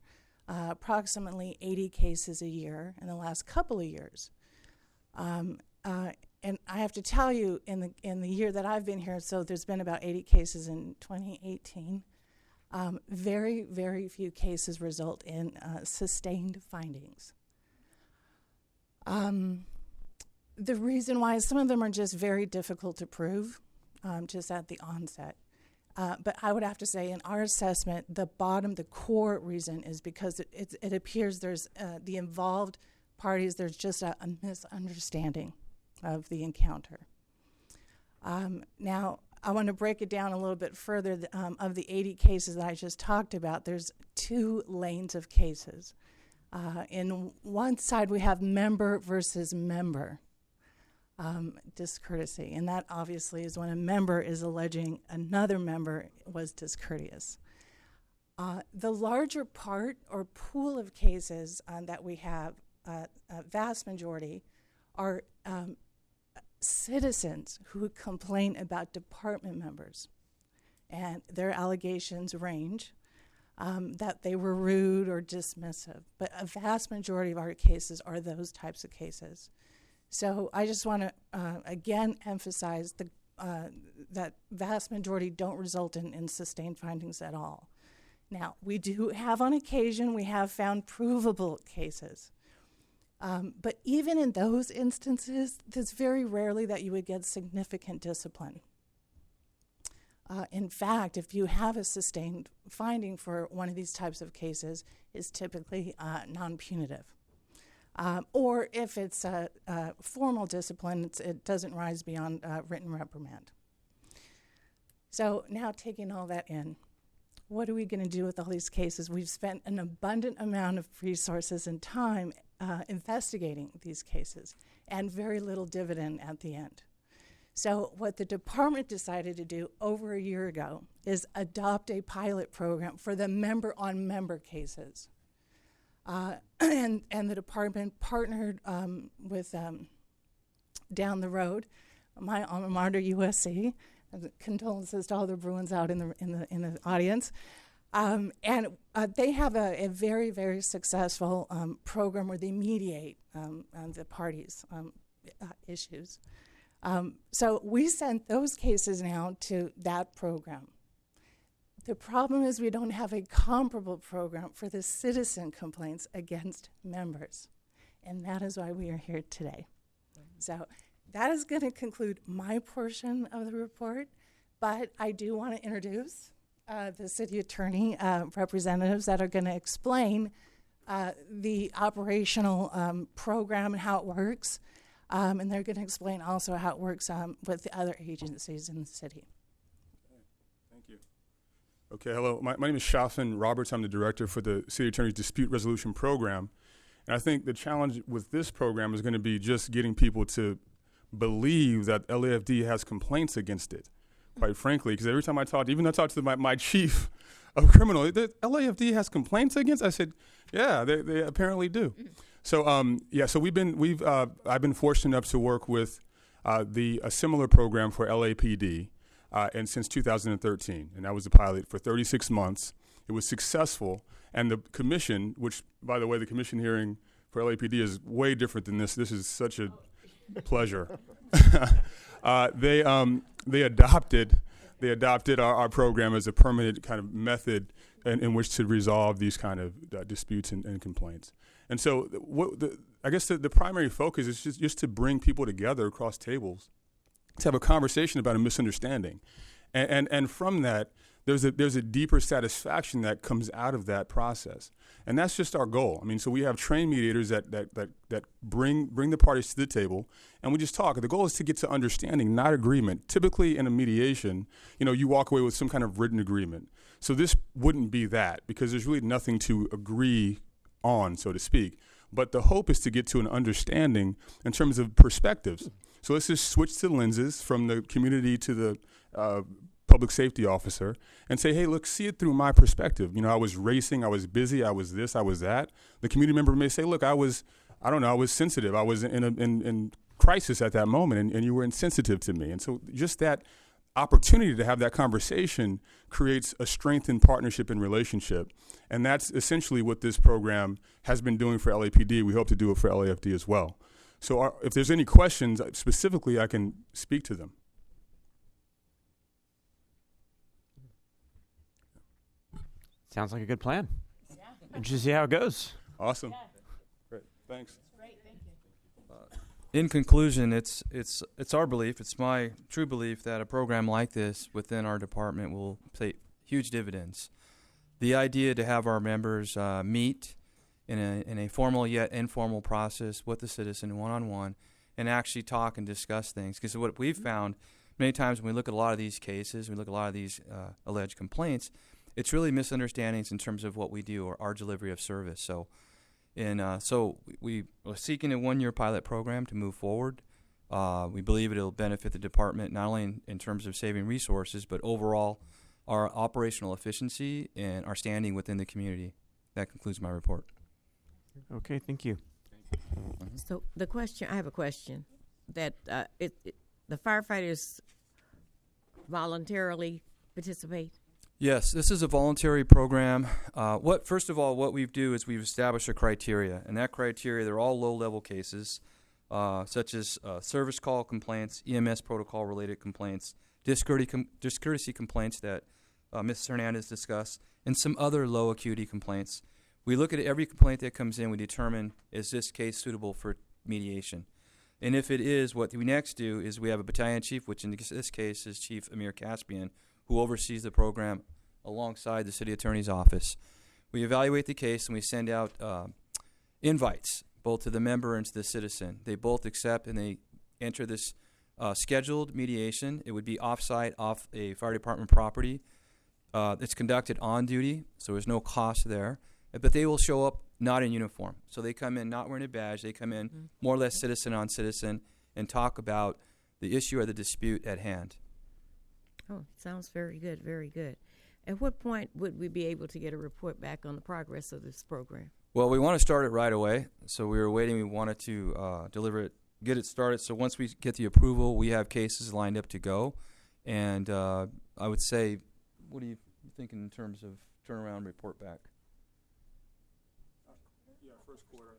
approximately 80 cases a year in the last couple of years. And I have to tell you, in the year that I've been here, so there's been about 80 cases in 2018. Very few cases result in sustained findings. The reason why is some of them are just very difficult to prove, just at the onset. But I would have to say in our assessment, the core reason is because it appears there's the involved parties, there's just a misunderstanding of the encounter. Now, I want to break it down a little bit further. Of the 80 cases that I just talked about, there's two lanes of cases. In one side, we have member versus member. Discourtesy, and that obviously is when a member is alleging another member was discourteous. The larger part or pool of cases that we have, a vast majority, are citizens who complain about department members, and their allegations range that they were rude or dismissive, but a vast majority of our cases are those types of cases. So I just want to, again, emphasize that vast majority don't result in sustained findings at all. Now, we do have on occasion, we have found provable cases. But even in those instances, it's very rarely that you would get significant discipline. In fact, if you have a sustained finding for one of these types of cases, it's typically non-punitive. Or if it's formal discipline, it doesn't rise beyond written reprimand. So now taking all that in, what are we going to do with all these cases? We've spent an abundant amount of resources and time investigating these cases, and very little dividend at the end. So what the department decided to do over a year ago is adopt a pilot program for the member-on-member cases. And the department partnered with down the road, my alma mater, USC. Condolences to all the Bruins out in the audience. And they have a very, very successful program where they mediate the parties' issues. So we sent those cases now to that program. The problem is we don't have a comparable program for the citizen complaints against members. And that is why we are here today. So that is going to conclude my portion of the report. But I do want to introduce the city attorney representatives that are going to explain the operational program and how it works. And they're going to explain also how it works with the other agencies in the city. Thank you. Okay, hello. My name is Shafin Roberts. I'm the director for the City Attorney's Dispute Resolution Program. And I think the challenge with this program is going to be just getting people to believe that LAFD has complaints against it, quite frankly. Because every time I talk to my chief of criminal, the LAFD has complaints against? I said, yeah, they apparently do. So so I've been fortunate enough to work with a similar program for LAPD and since 2013, and that was a pilot for 36 months. It was successful, and the commission, which by the way, the commission hearing for LAPD is way different than this. This is such a pleasure. They adopted our program as a permanent kind of method in which to resolve these kind of disputes and complaints. And so I guess the primary focus is just to bring people together across tables to have a conversation about a misunderstanding. And from that, there's a deeper satisfaction that comes out of that process. And that's just our goal. I mean, so we have trained mediators that bring the parties to the table, and we just talk. The goal is to get to understanding, not agreement. Typically in a mediation, you walk away with some kind of written agreement. So this wouldn't be that, because there's really nothing to agree on, so to speak. But the hope is to get to an understanding in terms of perspectives. So let's just switch the lenses from the community to the public safety officer and say, hey, look, see it through my perspective. I was racing, I was busy, I was this, I was that. The community member may say, look, I was sensitive. I was in crisis at that moment, and you were insensitive to me. And so just that opportunity to have that conversation creates a strengthened partnership and relationship. And that's essentially what this program has been doing for LAPD. We hope to do it for LAFD as well. So if there's any questions specifically, I can speak to them. Sounds like a good plan. Yeah. And just see how it goes. Awesome. Yeah. Great. Thanks. Great. Thank you. In conclusion, it's our belief, it's my true belief that a program like this within our department will pay huge dividends. The idea to have our members meet in a formal yet informal process with the citizen one-on-one and actually talk and discuss things. Because what we've found many times when we look at a lot of these cases, we look at a lot of these alleged complaints, it's really misunderstandings in terms of what we do or our delivery of service. So we are seeking a one-year pilot program to move forward. We believe it'll benefit the department not only in terms of saving resources, but overall our operational efficiency and our standing within the community. That concludes my report. Okay, thank you. So I have a question. That the firefighters voluntarily participate? Yes, this is a voluntary program. First of all, what we do is we've established a criteria, and that criteria, they're all low-level cases, such as service call complaints, EMS protocol-related complaints, discourtesy complaints that Ms. Hernandez discussed, and some other low-acuity complaints. We look at every complaint that comes in, we determine, is this case suitable for mediation? And if it is, what we next do is we have a battalion chief, which in this case is Chief Amir Caspian, who oversees the program alongside the city attorney's office. We evaluate the case and we send out invites, both to the member and to the citizen. They both accept and they enter this scheduled mediation. It would be off-site, off a fire department property. It's conducted on duty, so there's no cost there. But they will show up not in uniform. So they come in not wearing a badge. They come in more or less citizen on citizen and talk about the issue or the dispute at hand. Oh, sounds very good, very good. At what point would we be able to get a report back on the progress of this program? Well, we want to start it right away, so we were waiting. We wanted to deliver it, get it started. So once we get the approval, we have cases lined up to go. And I would say, what are you thinking in terms of turnaround report back? Yeah, first quarter.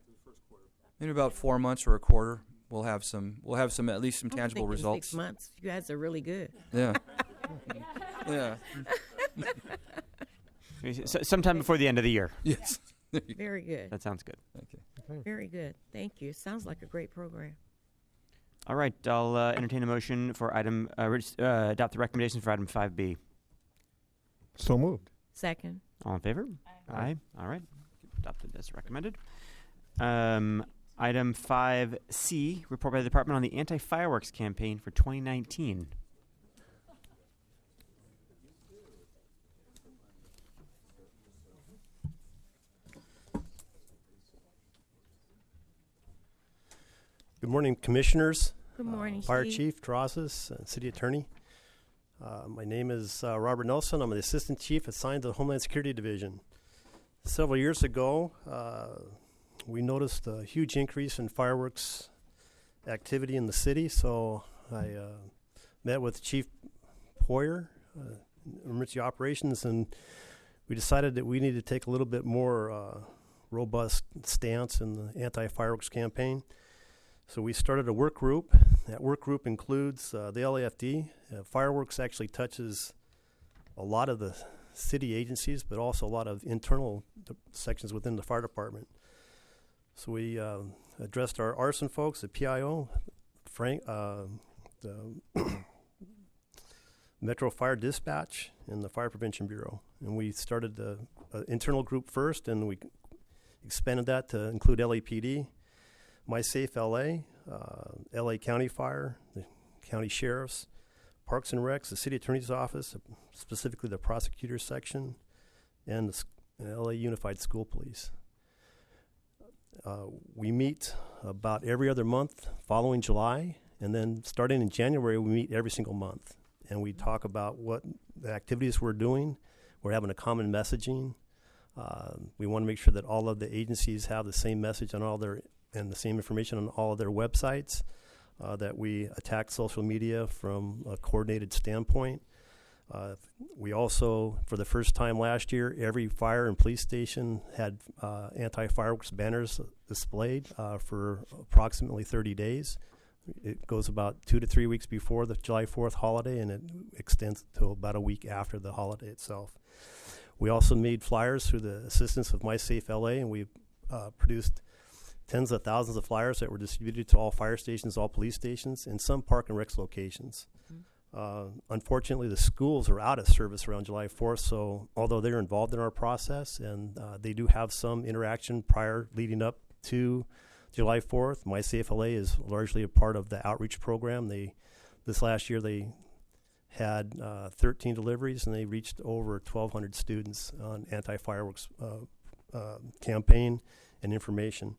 Maybe about 4 months or a quarter. We'll have some at least some I'm tangible thinking results. 6 months. You guys are really good. Yeah. Yeah. Sometime before the end of the year. Yes. Very good. That sounds good. Thank you. Very good. Thank you. Sounds like a great program. All right, I'll entertain a motion for adopt the recommendation for item 5B. So moved. Second. All in favor? Aye. All right. Adopted as recommended. Item 5C, report by the department on the anti-fireworks campaign for 2019. Good morning, Commissioners. Good morning, Fire Steve. Chief Terrazas, and City Attorney. My name is Robert Nelson. I'm the Assistant Chief assigned to the Homeland Security Division. Several years ago, we noticed a huge increase in fireworks activity in the city, so I met with Chief Poyer, Emergency Operations, and we decided that we needed to take a little bit more robust stance in the anti-fireworks campaign. So we started a work group. That work group includes the LAFD. Fireworks actually touches a lot of the city agencies, but also a lot of internal sections within the fire department. So we addressed our arson folks, the PIO, the Metro Fire Dispatch, and the Fire Prevention Bureau. And we started the internal group first, and we expanded that to include LAPD, My Safe LA, LA County Fire, the county sheriffs, Parks and Recs, the city attorney's office, specifically the prosecutor's section, and the LA Unified School Police. We meet about every other month following July, and then starting in January, we meet every single month. And we talk about what the activities we're doing. We're having a common messaging. We want to make sure that all of the agencies have the same message on all their and the same information on all of their websites, that we attack social media from a coordinated standpoint. We also, for the first time last year, every fire and police station had anti-fireworks banners displayed for approximately 30 days. It goes about 2 to 3 weeks before the July 4th holiday, and it extends to about a week after the holiday itself. We also made flyers through the assistance of My Safe LA, and we produced tens of thousands of flyers that were distributed to all fire stations, all police stations, and some park and rec locations. Unfortunately, the schools are out of service around July 4th, so although they're involved in our process and they do have some interaction leading up to July 4th, My Safe LA is largely a part of the outreach program. This last year they had 13 deliveries, and they reached over 1,200 students on anti-fireworks campaign and information.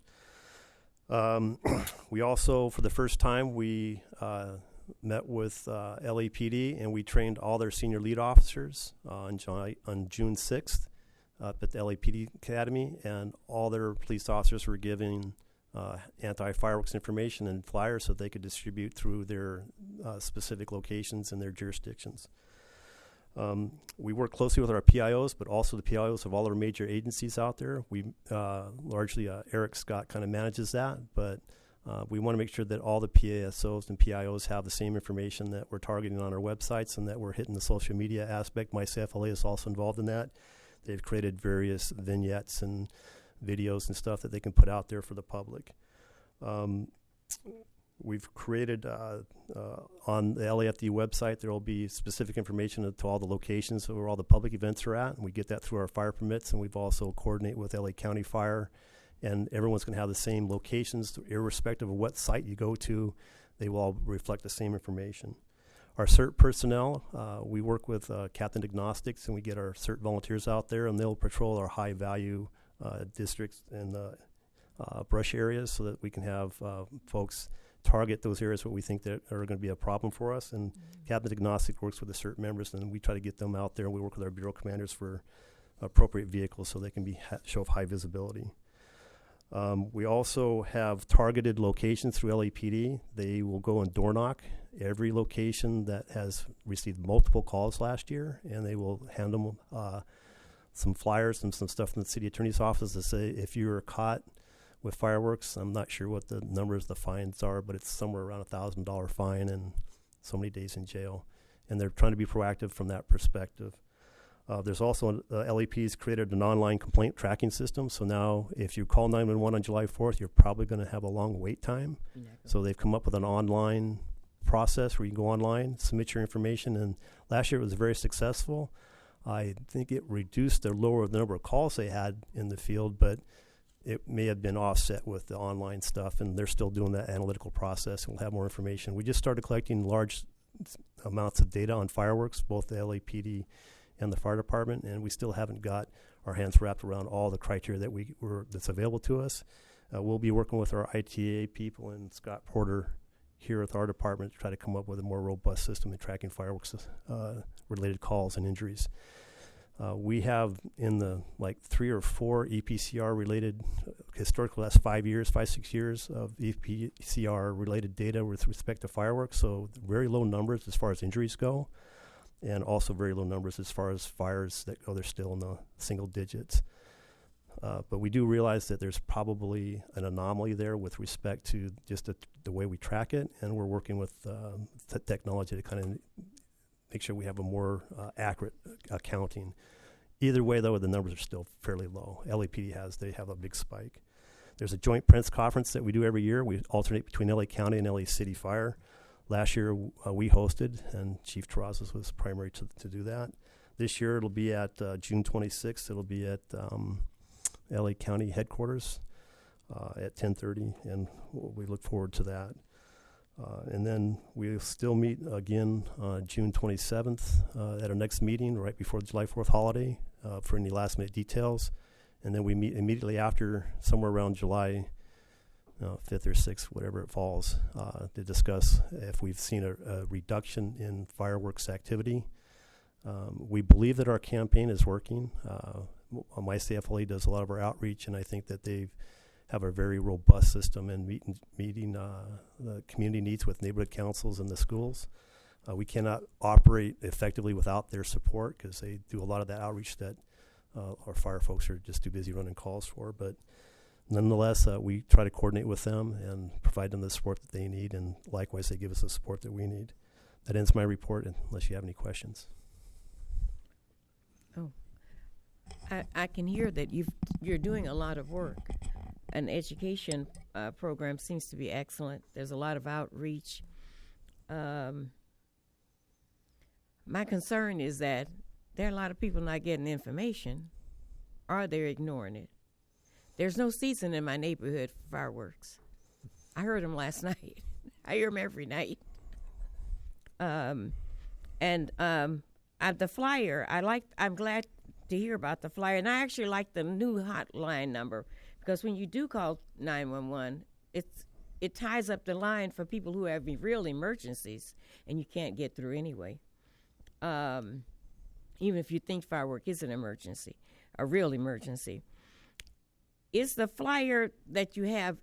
We also, for the first time, we met with LAPD, and we trained all their senior lead officers on June 6th up at the LAPD Academy, and all their police officers were given anti-fireworks information and flyers so they could distribute through their specific locations and their jurisdictions. We work closely with our PIOs, but also the PIOs of all our major agencies out there. We largely, Eric Scott kind of manages that, but we want to make sure that all the PASOs and PIOs have the same information that we're targeting on our websites and that we're hitting the social media aspect. My Safe LA is also involved in that. They've created various vignettes and videos and stuff that they can put out there for the public. We've created on the LAFD website, there will be specific information to all the locations where all the public events are at, and we get that through our fire permits, and we've also coordinated with LA County Fire, and everyone's going to have the same locations, irrespective of what site you go to. They will all reflect the same information. Our CERT personnel, we work with Captain Diagnostics, and we get our CERT volunteers out there, and they'll patrol our high-value districts and brush areas so that we can have folks target those areas where we think that are going to be a problem for us. And Cabinet Agnostic works with the CERT members, and we try to get them out there, and we work with our bureau commanders for appropriate vehicles so they can be show high visibility. We also have targeted locations through LAPD. They will go and door knock every location that has received multiple calls last year, and they will hand them some flyers and some stuff from the city attorney's office to say, if you are caught with fireworks, I'm not sure what the numbers, the fines are, but it's somewhere around $1,000 fine and so many days in jail. And they're trying to be proactive from that perspective. There's also, LAP's created an online complaint tracking system. So now if you call 911 on July 4th, you're probably going to have a long wait time. So they've come up with an online process where you can go online, submit your information. And last year it was very successful. I think it reduced or lowered the number of calls they had in the field, but it may have been offset with the online stuff. And they're still doing that analytical process, and we'll have more information. We just started collecting large amounts of data on fireworks, both the LAPD and the fire department, and we still haven't got our hands wrapped around all the criteria that's available to us. We'll be working with our ITA people and Scott Porter here at our department to try to come up with a more robust system in tracking fireworks related calls and injuries. We have in the 3 or 4 EPCR related, historically last 5-6 years of EPCR related data with respect to fireworks, so very low numbers as far as injuries go, and also very low numbers as far as fires that go, they're still in the single digits. But we do realize that there's probably an anomaly there with respect to just the way we track it, and we're working with technology to kind of make sure we have a more accurate accounting. Either way, though, the numbers are still fairly low. LAPD they have a big spike. There's a joint Prince conference that we do every year. We alternate between LA County and LA City Fire. Last year we hosted, and Chief Terrazas was primary to do that. This year it'll be at June 26th. It'll be at LA County headquarters at 10:30, and we look forward to that. And then we'll still meet again on June 27th at our next meeting right before the July 4th holiday for any last minute details. And then we meet immediately after, somewhere around July 5th or 6th, whatever it falls, to discuss if we've seen a reduction in fireworks activity. We believe that our campaign is working. My CFLA does a lot of our outreach, and I think that they have a very robust system in meeting the community needs with neighborhood councils and the schools. We cannot operate effectively without their support because they do a lot of that outreach that our fire folks are just too busy running calls for. But nonetheless, we try to coordinate with them and provide them the support that they need, and likewise, they give us the support that we need. That ends my report, unless you have any questions. Oh, I can hear that you're doing a lot of work. An education program seems to be excellent. There's a lot of outreach. My concern is that there are a lot of people not getting information, or they're ignoring it. There's no season in my neighborhood for fireworks. I heard them last night. I hear them every night. The flyer, I'm glad to hear about the flyer, and I actually like the new hotline number, because when you do call 911, it ties up the line for people who have real emergencies, and you can't get through anyway. Even if you think firework is an emergency, a real emergency. Is the flyer that you have,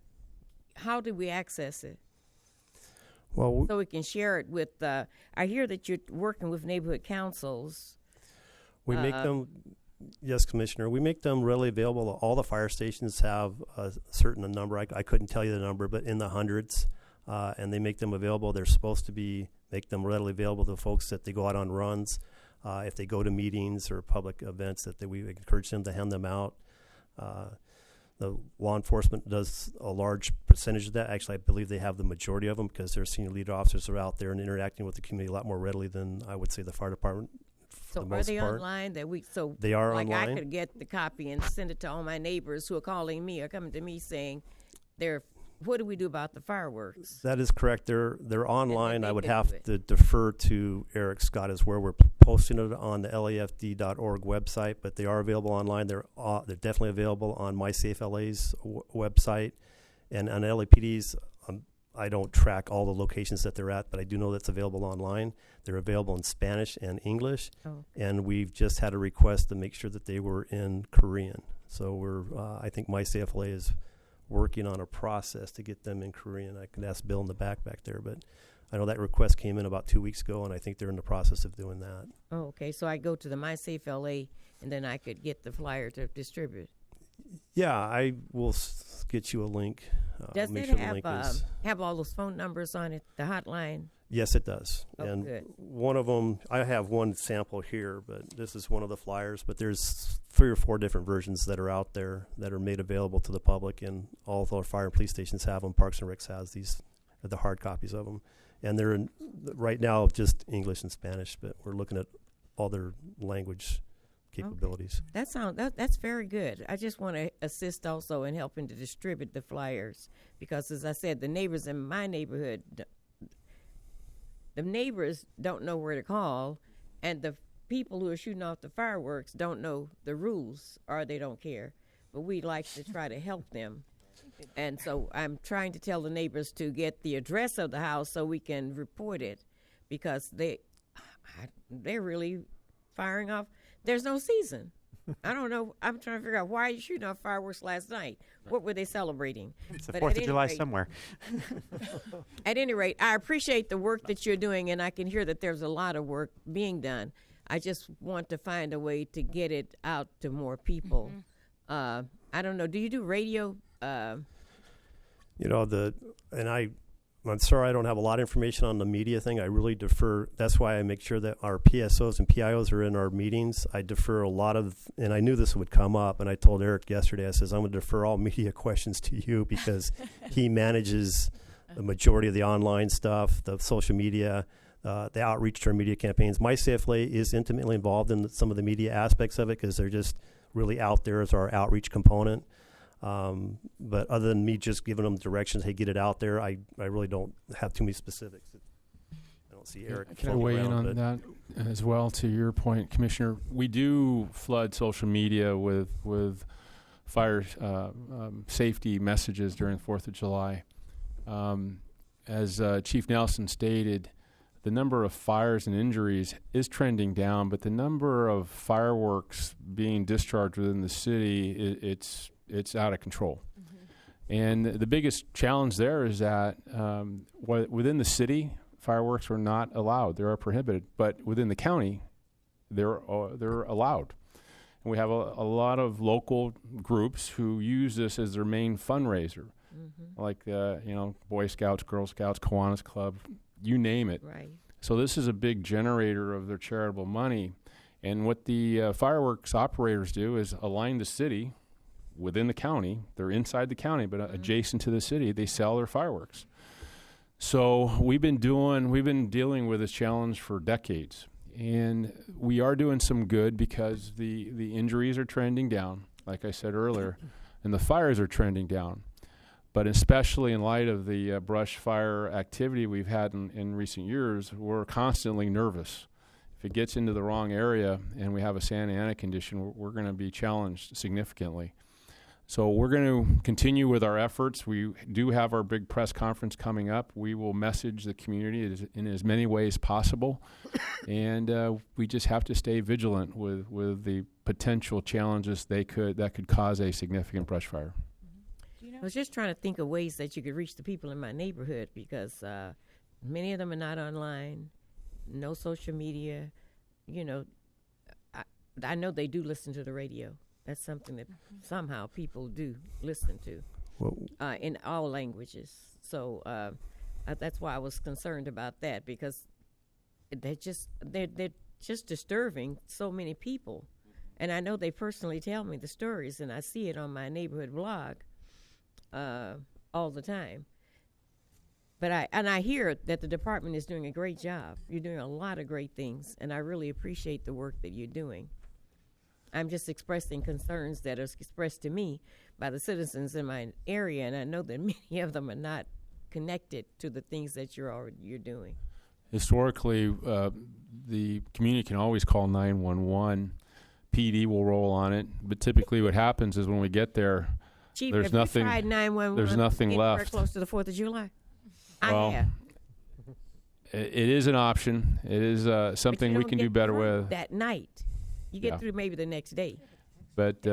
how do we access it? Well, so we can share it with, I hear that you're working with neighborhood councils. We make them, yes, Commissioner, we make them readily available. All the fire stations have a certain number. I couldn't tell you the number, but in the hundreds, and they make them available. They're supposed to make them readily available to folks that they go out on runs. If they go to meetings or public events, we encourage them to hand them out. The law enforcement does a large percentage of that. Actually, I believe they have the majority of them because their senior lead officers are out there and interacting with the community a lot more readily than I would say the fire department. So are they online? They are like online. I could get the copy and send it to all my neighbors who are calling me or coming to me saying, what do we do about the fireworks? That is correct. They're online. I would have to defer to Eric Scott as where we're posting it on the LAFD.org website, but they are available online. They're definitely available on MySafeLA's website, and on LAPD's. I don't track all the locations that they're at, but I do know that's available online. They're available in Spanish and English, and we've just had a request to make sure that they were in Korean. So I think MyCFLA is working on a process to get them in Korean. I can ask Bill in the back there, but I know that request came in about 2 weeks ago, and I think they're in the process of doing that. Oh, okay. So I go to the MySafeLA, and then I could get the flyer to distribute. Yeah, I will get you a link. Does make it sure the have link is, have all those phone numbers on it, the hotline? Yes, it does. Oh, and good. one of them, I have one sample here, but this is one of the flyers. But there's 3 or 4 different versions that are out there that are made available to the public, and all of our fire and police stations have them. Parks and Recs has these, the hard copies of them, and they're right now just English and Spanish, but we're looking at all their language capabilities. Okay. That's very good. I just want to assist also in helping to distribute the flyers because, as I said, the neighbors in my neighborhood, the neighbors don't know where to call, and the people who are shooting off the fireworks don't know the rules or they don't care. But we like to try to help them. And so I'm trying to tell the neighbors to get the address of the house so we can report it because they're really firing off. There's no season. I don't know. I'm trying to figure out why are you shooting off fireworks last night? What were they celebrating? It's the 4th of July somewhere. At any rate, I appreciate the work that you're doing, and I can hear that there's a lot of work being done. I just want to find a way to get it out to more people. I don't know. Do you do radio? I'm sorry I don't have a lot of information on the media thing. I really defer. That's why I make sure that our PSOs and PIOs are in our meetings. I defer a lot of, and I knew this would come up, and I told Eric yesterday, I says, I'm going to defer all media questions to you because he manages the majority of the online stuff, the social media, the outreach to our media campaigns. MyCFLA is intimately involved in some of the media aspects of it because they're just really out there as our outreach component. But other than me just giving them directions, hey, get it out there, I really don't have too many specifics. I don't see Eric. Can I weigh in on that as well? To your point, Commissioner, we do flood social media with fire safety messages during the 4th of July. As Chief Nelson stated, the number of fires and injuries is trending down, but the number of fireworks being discharged within the city, it's out of control. And the biggest challenge there is that within the city, fireworks are not allowed. They are prohibited. But within the county, they're allowed. And we have a lot of local groups who use this as their main fundraiser, like Boy Scouts, Girl Scouts, Kiwanis Club, you name it. Right. So this is a big generator of their charitable money. And what the fireworks operators do is align the city within the county. They're inside the county, but adjacent to the city, they sell their fireworks. So we've been dealing with this challenge for decades, and we are doing some good because the injuries are trending down, like I said earlier, and the fires are trending down. But especially in light of the brush fire activity we've had in recent years, we're constantly nervous. If it gets into the wrong area and we have a Santa Ana condition, we're going to be challenged significantly. So we're going to continue with our efforts. We do have our big press conference coming up. We will message the community in as many ways possible. And we just have to stay vigilant with the potential challenges that could cause a significant brush fire. I was just trying to think of ways that you could reach the people in my neighborhood because many of them are not online, no social media. I know they do listen to the radio. That's something that somehow people do listen to in all languages. So that's why I was concerned about that because they're just disturbing so many people. And I know they personally tell me the stories, and I see it on my neighborhood blog all the time. But I hear that the department is doing a great job. You're doing a lot of great things, and I really appreciate the work that you're doing. I'm just expressing concerns that are expressed to me by the citizens in my area, and I know that many of them are not connected to the things that you're doing. Historically, the community can always call 911. PD will roll on it, but typically what happens is when we get there, Chief, there's have nothing. You tried 911? There's nothing left. Very close to the 4th of July. I have. It is an option. It is something we can do better with. That night. You get Yeah. through maybe the next day. But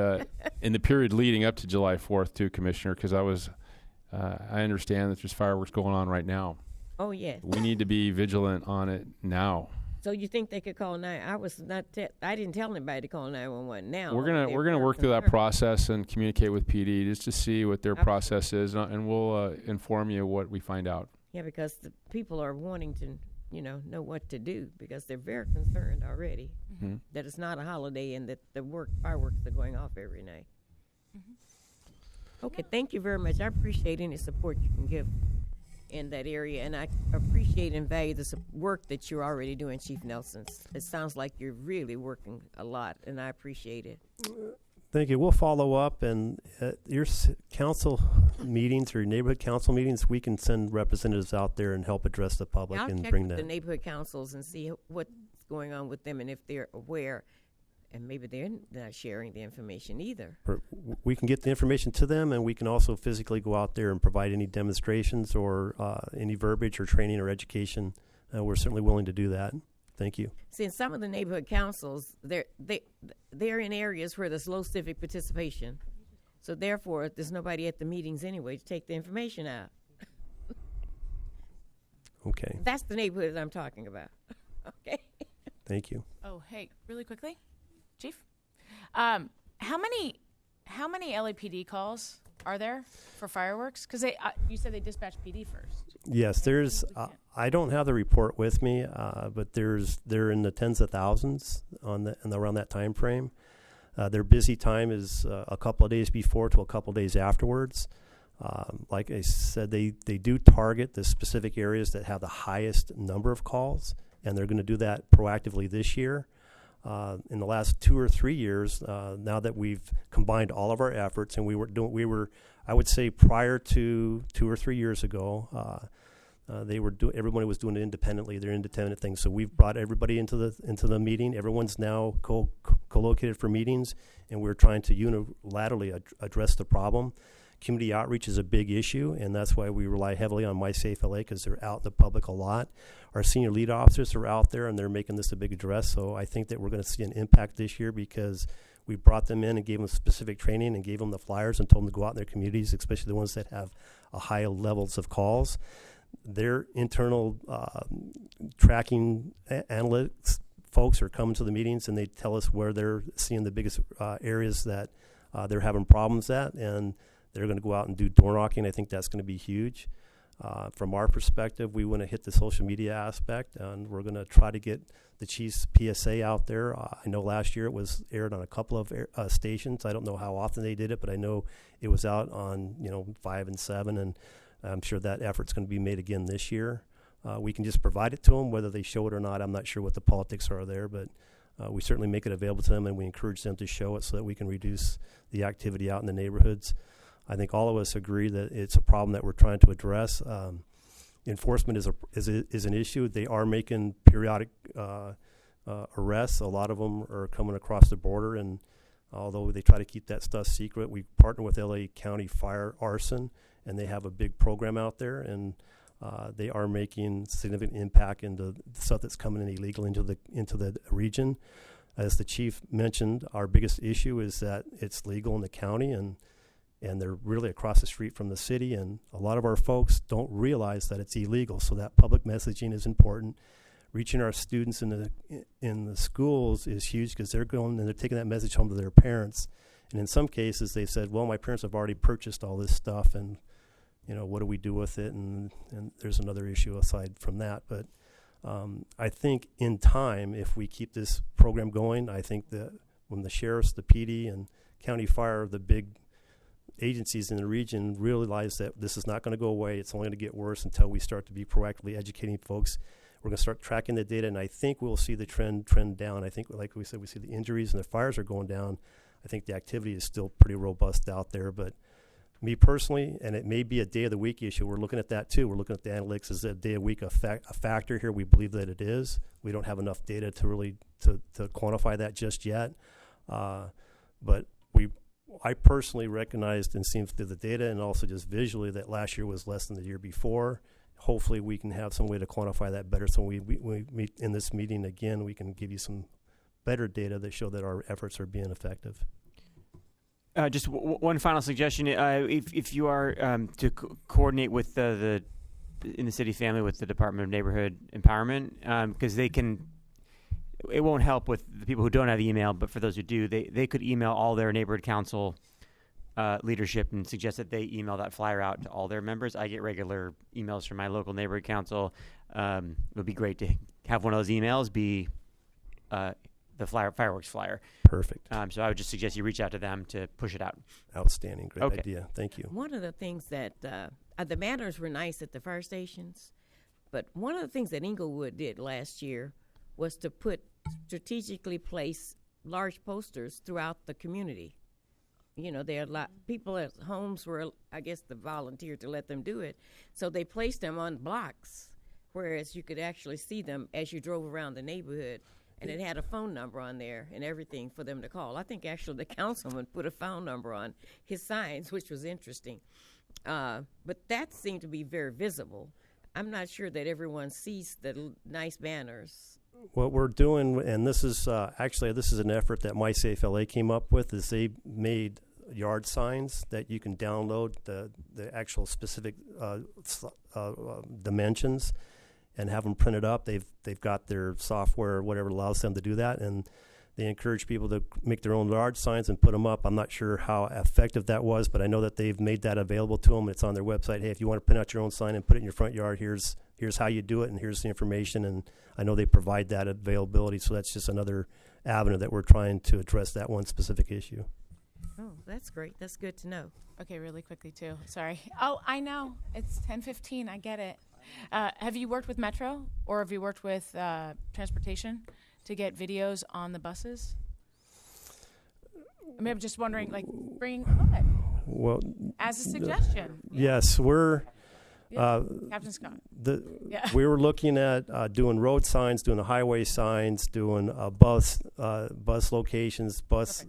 in the period leading up to July 4th, too, Commissioner, because I understand that there's fireworks going on right now. Oh, yes. We need to be vigilant on it now. So you think they could call 9? I was not. I didn't tell anybody to call 911. Now We're gonna work through that process and communicate with PD just to see what their process is, and we'll inform you what we find out. Yeah, because the people are wanting to, know what to do because they're very concerned already Mhm. that it's not a holiday and that the fireworks are going off every night. Okay, thank you very much. I appreciate any support you can give in that area, and I appreciate and value the work that you're already doing, Chief Nelson. It sounds like you're really working a lot, and I appreciate it. Thank you. We'll follow up, and at your council meetings or neighborhood council meetings, we can send representatives out there and help address the public I'll and check bring with that. the neighborhood councils and see what's going on with them and if they're aware, and maybe they're not sharing the information either. We can get the information to them, and we can also physically go out there and provide any demonstrations or any verbiage or training or education. We're certainly willing to do that. Thank you. See, in some of the neighborhood councils, they're in areas where there's low civic participation. So therefore, there's nobody at the meetings anyway to take the information out. Okay. That's the neighborhood I'm talking about. Okay. Thank you. Oh, hey, really quickly, Chief. How many LAPD calls are there for fireworks? Because you said they dispatch PD first. Yes, there's. I don't have the report with me, but they're in the tens of thousands around that time frame. Their busy time is a couple of days before to a couple of days afterwards. Like I said, they do target the specific areas that have the highest number of calls, and they're going to do that proactively this year. In the last 2 or 3 years, now that we've combined all of our efforts, and we were, I would say, prior to 2 or 3 years ago, everybody was doing it independently. They're independent things. So we've brought everybody into the meeting. Everyone's now co-located for meetings, and we're trying to unilaterally address the problem. Community outreach is a big issue, and that's why we rely heavily on MySafeLA, because they're out in the public a lot. Our senior lead officers are out there, and they're making this a big address. So I think that we're going to see an impact this year because we brought them in and gave them specific training and gave them the flyers and told them to go out in their communities, especially the ones that have high levels of calls. Their internal tracking analytics folks are coming to the meetings, and they tell us where they're seeing the biggest areas that they're having problems at, and they're going to go out and do door knocking. I think that's going to be huge. From our perspective, we want to hit the social media aspect, and we're going to try to get the Chiefs PSA out there. I know last year it was aired on a couple of stations. I don't know how often they did it, but I know it was out on 5 and 7, and I'm sure that effort's going to be made again this year. We can just provide it to them, whether they show it or not. I'm not sure what the politics are there, but we certainly make it available to them, and we encourage them to show it so that we can reduce the activity out in the neighborhoods. I think all of us agree that it's a problem that we're trying to address. Enforcement is an issue. They are making periodic arrests. A lot of them are coming across the border, and although they try to keep that stuff secret, we partner with LA County Fire Arson, and they have a big program out there, and they are making significant impact into stuff that's coming in illegal into the region. As the chief mentioned, our biggest issue is that it's legal in the county, and they're really across the street from the city, and a lot of our folks don't realize that it's illegal. So that public messaging is important. Reaching our students in the schools is huge because they're going and they're taking that message home to their parents. And in some cases, they said, "Well, my parents have already purchased all this stuff, and what do we do with it?" And there's another issue aside from that. But I think in time, if we keep this program going, I think that when the sheriffs, the PD, and county fire, the big agencies in the region realize that this is not going to go away. It's only going to get worse until we start to be proactively educating folks. We're going to start tracking the data, and I think we'll see the trend down. I think, like we said, we see the injuries and the fires are going down. I think the activity is still pretty robust out there. But me personally, and it may be a day of the week issue, we're looking at that too. We're looking at the analytics. Is a day of week a factor here? We believe that it is. We don't have enough data to really to quantify that just yet. But I personally recognized and seen through the data and also just visually that last year was less than the year before. hopefully we can have some way to quantify that better. So we meet in this meeting again, we can give you some better data that show that our efforts are being effective. Just one final suggestion: if you are to coordinate with the in the city family with the Department of Neighborhood Empowerment, because they can. It won't help with the people who don't have email, but for those who do, they could email all their neighborhood council leadership and suggest that they email that flyer out to all their members. I get regular emails from my local neighborhood council. It would be great to have one of those emails be the fireworks flyer. Perfect. So I would just suggest you reach out to them to push it out. Outstanding. Great Okay. idea. Thank you. One of the things that the banners were nice at the fire stations, but one of the things that Inglewood did last year was to strategically place large posters throughout the community. You know, there are a lot people at homes were, I guess, the volunteered to let them do it, so they placed them on blocks, whereas you could actually see them as you drove around the neighborhood. And it had a phone number on there and everything for them to call. I think actually the councilman put a phone number on his signs, which was interesting. But that seemed to be very visible. I'm not sure that everyone sees the nice banners. What we're doing, and this is an effort that MySafe LA came up with, is they made yard signs that you can download the actual specific dimensions and have them printed up. They've got their software or whatever allows them to do that, and they encourage people to make their own large signs and put them up. I'm not sure how effective that was, but I know that they've made that available to them. It's on their website. Hey, if you want to print out your own sign and put it in your front yard, here's how you do it, and here's the information. And I know they provide that availability, so that's just another avenue that we're trying to address that one specific issue. Oh, that's great. That's good to know. Okay, really quickly too. Sorry. Oh, I know. It's 10:15. I get it. Have you worked with Metro or have you worked with transportation to get videos on the buses? I mean, I'm just wondering, like, bring what? Well, as a suggestion. Yes, we're. Captain Scott. We were looking at doing road signs, doing the highway signs, doing bus locations, bus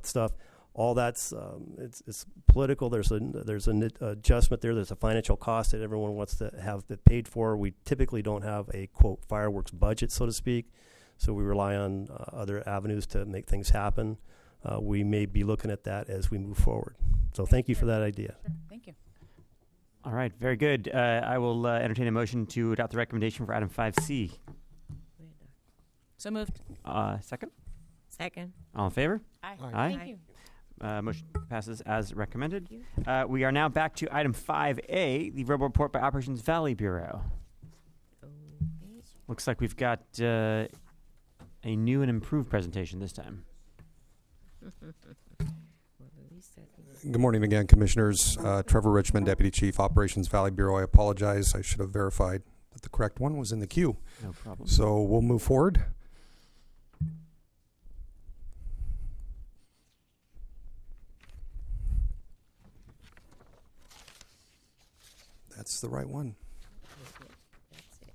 stuff. All that's it's political. There's an adjustment there. There's a financial cost that everyone wants to have it paid for. We typically don't have a quote fireworks budget, so to speak, so we rely on other avenues to make things happen. We may be looking at that as we move forward. So thank you for that idea. Sure. Thank you. All right, very good. I will entertain a motion to adopt the recommendation for item 5C. So moved. Second? Second. All in favor? Aye. Aye. Thank you. Motion passes as recommended. We are now back to item 5A, the verbal report by Operations Valley Bureau. Looks like we've got a new and improved presentation this time. Good morning again, Commissioners. Trevor Richmond, Deputy Chief, Operations Valley Bureau. I apologize. I should have verified that the correct one was in the queue. No problem. So we'll move forward. That's the right one. That's it.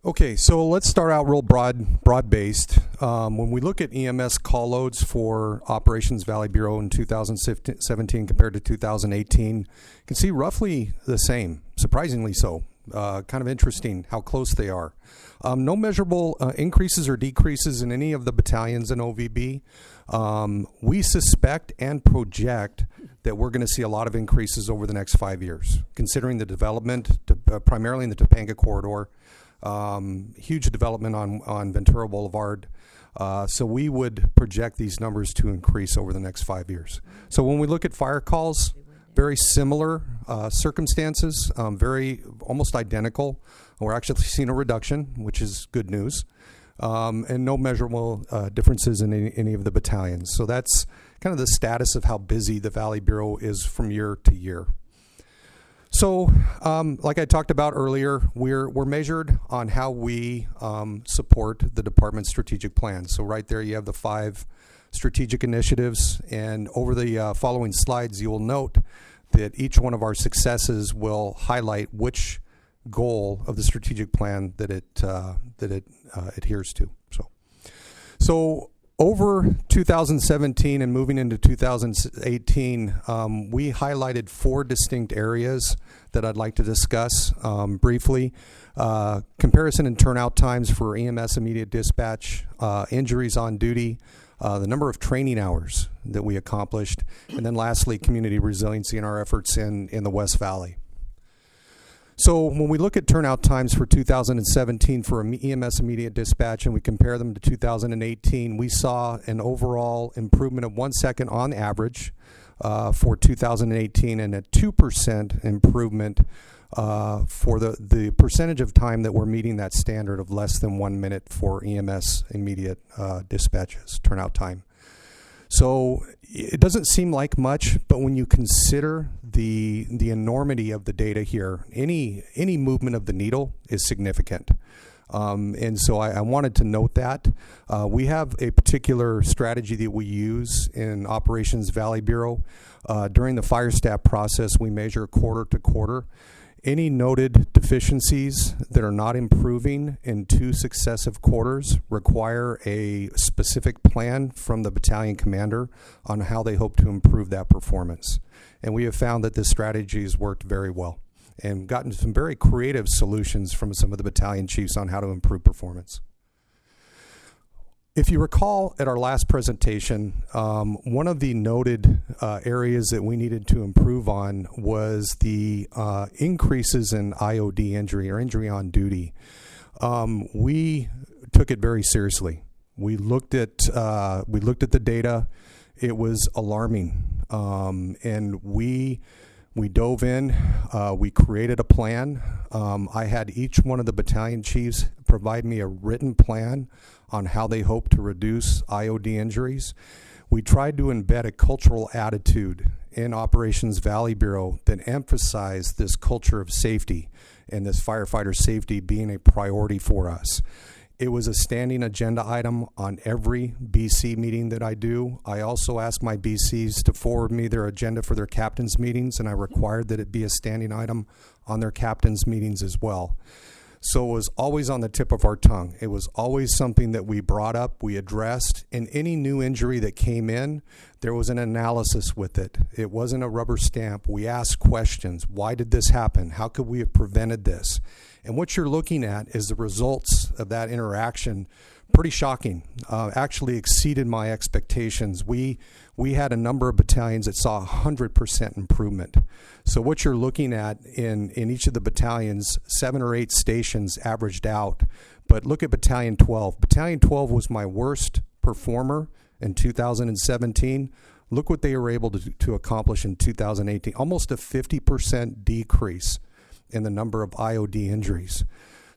Okay, so let's start out real broad-based. When we look at EMS call loads for Operations Valley Bureau in 2017 compared to 2018, you can see roughly the same, surprisingly so. Kind of interesting how close they are. No measurable increases or decreases in any of the battalions in OVB. We suspect and project that we're going to see a lot of increases over the next 5 years, considering the development primarily in the Topanga corridor. Huge development on Ventura Boulevard. So we would project these numbers to increase over the next 5 years. So when we look at fire calls, very similar circumstances, very almost identical. We're actually seeing a reduction, which is good news, and no measurable differences in any of the battalions. So that's kind of the status of how busy the Valley Bureau is from year to year. So, like I talked about earlier, we're measured on how we support the department's strategic plan. So right there you have the 5 strategic initiatives, and over the following slides you will note that each one of our successes will highlight which goal of the strategic plan that it adheres to. So over 2017 and moving into 2018, we highlighted 4 distinct areas that I'd like to discuss briefly. Comparison and turnout times for EMS immediate dispatch, injuries on duty, the number of training hours that we accomplished, and then lastly, community resiliency in our efforts in the West Valley. So when we look at turnout times for 2017 for EMS immediate dispatch and we compare them to 2018, we saw an overall improvement of 1 second on average for 2018 and a 2% improvement for the percentage of time that we're meeting that standard of less than 1 minute for EMS immediate dispatches, turnout time. So it doesn't seem like much, but when you consider the enormity of the data here, any movement of the needle is significant. And so I wanted to note that. We have a particular strategy that we use in Operations Valley Bureau. During the fire staff process, we measure quarter to quarter. Any noted deficiencies that are not improving in 2 successive quarters require a specific plan from the battalion commander on how they hope to improve that performance. And we have found that this strategy has worked very well and gotten some very creative solutions from some of the battalion chiefs on how to improve performance. If you recall at our last presentation, one of the noted areas that we needed to improve on was the increases in IOD injury or injury on duty. We took it very seriously. We looked at the data. It was alarming, and we dove in. We created a plan. I had each one of the battalion chiefs provide me a written plan on how they hope to reduce IOD injuries. We tried to embed a cultural attitude in Operations Valley Bureau that emphasized this culture of safety and this firefighter safety being a priority for us. It was a standing agenda item on every BC meeting that I do. I also ask my BCs to forward me their agenda for their captains' meetings, and I required that it be a standing item on their captains' meetings as well. So it was always on the tip of our tongue. It was always something that we brought up, we addressed, and any new injury that came in, there was an analysis with it. It wasn't a rubber stamp. We asked questions. Why did this happen? How could we have prevented this? And what you're looking at is the results of that interaction. Pretty shocking. Actually exceeded my expectations. We had a number of battalions that saw 100% improvement. So what you're looking at in each of the battalions, 7 or 8 stations averaged out. But look at Battalion 12. Battalion 12 was my worst performer in 2017. Look what they were able to accomplish in 2018. Almost a 50% decrease in the number of IOD injuries.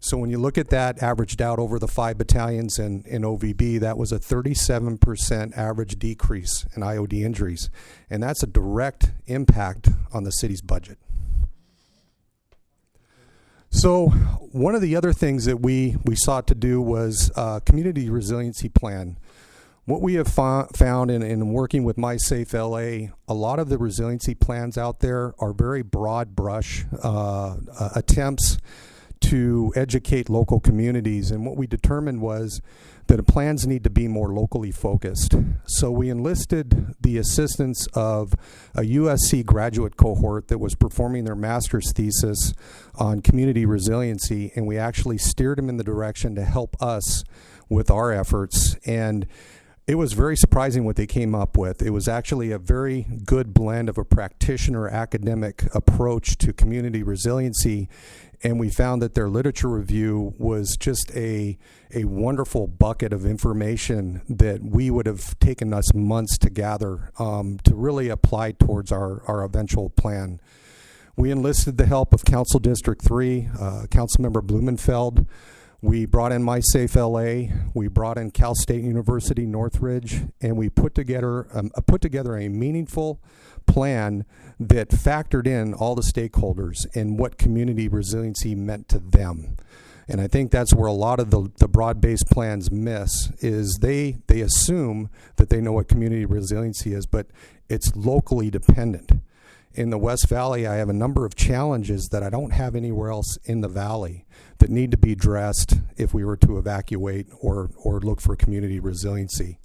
So when you look at that averaged out over the 5 battalions in OVB, that was a 37% average decrease in IOD injuries. And that's a direct impact on the city's budget. So one of the other things that we sought to do was a community resiliency plan. What we have found in working with MySafe LA, a lot of the resiliency plans out there are very broad brush attempts to educate local communities. And what we determined was that the plans need to be more locally focused. So we enlisted the assistance of a USC graduate cohort that was performing their master's thesis on community resiliency, and we actually steered them in the direction to help us with our efforts. And it was very surprising what they came up with. It was actually a very good blend of a practitioner academic approach to community resiliency, and we found that their literature review was just a wonderful bucket of information that we would have taken us months to gather to really apply towards our eventual plan. We enlisted the help of Council District 3, Councilmember Blumenfeld. We brought in MySafe LA, we brought in Cal State University Northridge, and we put together a meaningful plan that factored in all the stakeholders and what community resiliency meant to them. And I think that's where a lot of the broad-based plans miss, is they assume that they know what community resiliency is, but it's locally dependent. In the West Valley, I have a number of challenges that I don't have anywhere else in the valley that need to be addressed if we were to evacuate or look for community resiliency.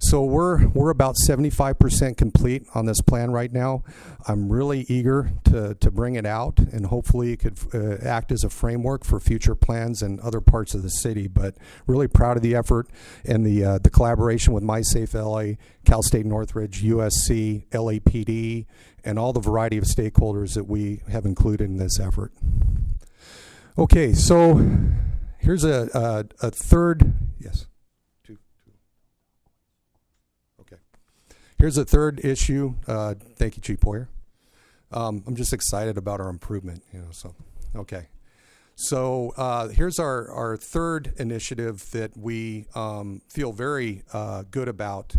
So we're about 75% complete on this plan right now. I'm really eager to bring it out, and hopefully it could act as a framework for future plans in other parts of the city. But really proud of the effort and the collaboration with MySafe LA, Cal State Northridge, USC, LAPD, and all the variety of stakeholders that we have included in this effort. Okay, so here's a third, yes. Here's a third issue. Thank you, Chief Poyer. I'm just excited about our improvement, okay. So here's our third initiative that we feel very good about.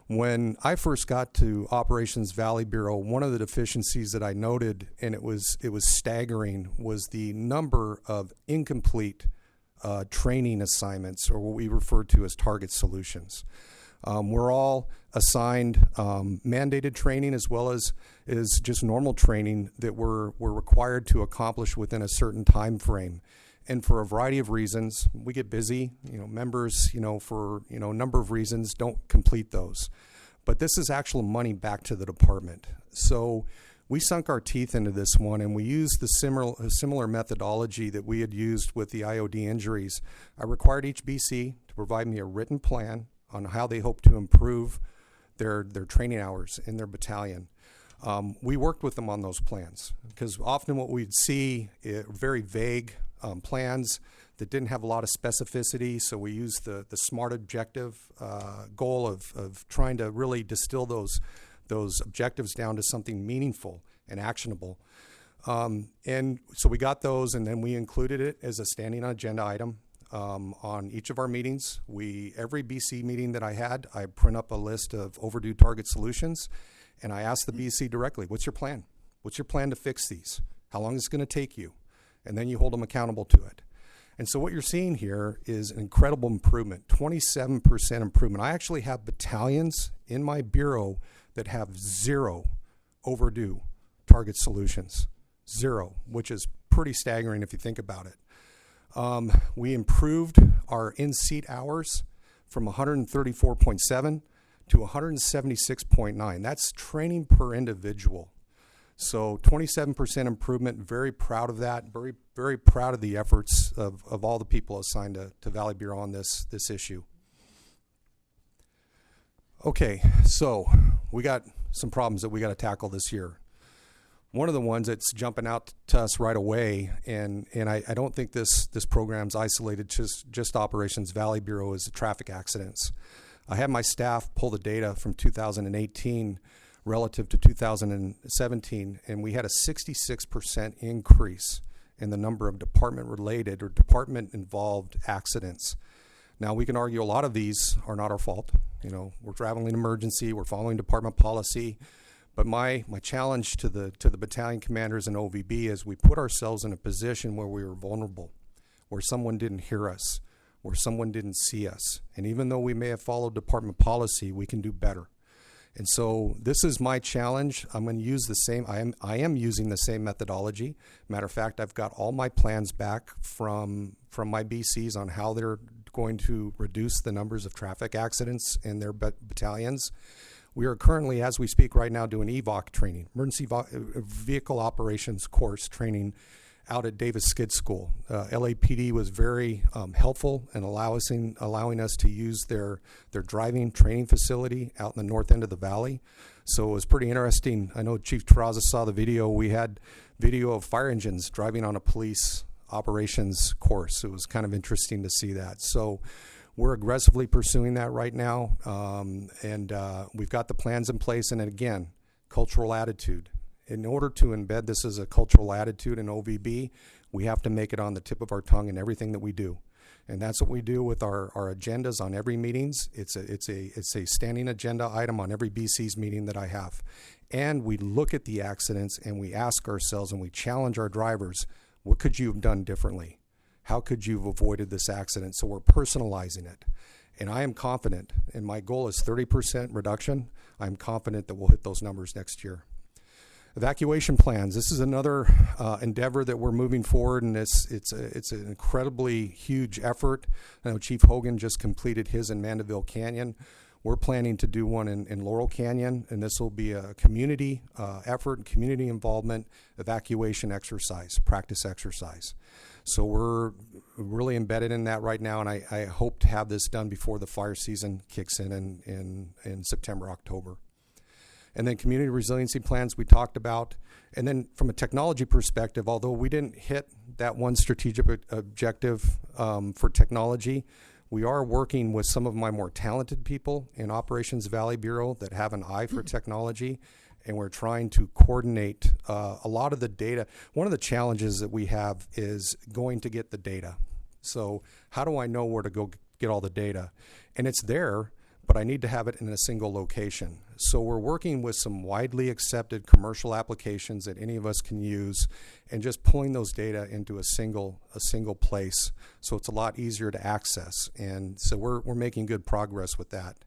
When I first got to Operations Valley Bureau, one of the deficiencies that I noted, and it was staggering, was the number of incomplete training assignments, or what we refer to as target solutions. We're all assigned mandated training as well as just normal training that we're required to accomplish within a certain time frame. And for a variety of reasons, we get busy. Members, for a number of reasons, don't complete those. But this is actual money back to the department. So we sunk our teeth into this one, and we used the similar methodology that we had used with the IOD injuries. I required each BC to provide me a written plan on how they hope to improve their training hours in their battalion. We worked with them on those plans, because often what we'd see very vague plans that didn't have a lot of specificity, so we used the SMART objective goal of trying to really distill those objectives down to something meaningful and actionable. And so we got those, and then we included it as a standing agenda item on each of our meetings. Every BC meeting that I had, I print up a list of overdue target solutions, and I ask the BC directly, what's your plan? What's your plan to fix these? How long is it going to take you? And then you hold them accountable to it. And so what you're seeing here is an incredible improvement, 27% improvement. I actually have battalions in my bureau that have 0 overdue target solutions. 0, which is pretty staggering if you think about it. We improved our in-seat hours from 134.7 to 176.9. That's training per individual. So 27% improvement, very proud of that, very, very proud of the efforts of all the people assigned to Valley Bureau on this issue. Okay, so we got some problems that we got to tackle this year. One of the ones that's jumping out to us right away, and I don't think this program's isolated to just Operations Valley Bureau, is the traffic accidents. I had my staff pull the data from 2018 relative to 2017, and we had a 66% increase in the number of department-related or department-involved accidents. Now, we can argue a lot of these are not our fault. We're traveling in emergency, we're following department policy. But my challenge to the battalion commanders and OVB is we put ourselves in a position where we were vulnerable, where someone didn't hear us, where someone didn't see us. And even though we may have followed department policy, we can do better. And so this is my challenge. I'm going to use the same, I am using the same methodology. Matter of fact, I've got all my plans back from my BCs on how they're going to reduce the numbers of traffic accidents in their battalions. We are currently, as we speak right now, doing EVOC training, emergency vehicle operations course training out at Davis Skid School. LAPD was very helpful in allowing us to use their driving training facility out in the north end of the valley. So it was pretty interesting. I know Chief Terrazas saw the video. We had video of fire engines driving on a police operations course. It was kind of interesting to see that. So we're aggressively pursuing that right now, and we've got the plans in place. And again, cultural attitude. In order to embed this as a cultural attitude in OVB, we have to make it on the tip of our tongue in everything that we do. And that's what we do with our agendas on every meetings. It's a standing agenda item on every BC's meeting that I have. And we look at the accidents and we ask ourselves and we challenge our drivers, what could you have done differently? How could you have avoided this accident? So we're personalizing it. And I am confident, and my goal is 30% reduction. I'm confident that we'll hit those numbers next year. Evacuation plans. This is another endeavor that we're moving forward, and it's an incredibly huge effort. I know Chief Hogan just completed his in Mandeville Canyon. We're planning to do one in Laurel Canyon, and this will be a community effort, community involvement, evacuation exercise, practice exercise. So we're really embedded in that right now, and I hope to have this done before the fire season kicks in September, October. And then community resiliency plans we talked about. And then from a technology perspective, although we didn't hit that one strategic objective for technology, we are working with some of my more talented people in Operations Valley Bureau that have an eye for technology, and we're trying to coordinate a lot of the data. One of the challenges that we have is going to get the data. So how do I know where to go get all the data? And it's there, but I need to have it in a single location. So we're working with some widely accepted commercial applications that any of us can use, and just pulling those data into a single place, so it's a lot easier to access. And so we're making good progress with that.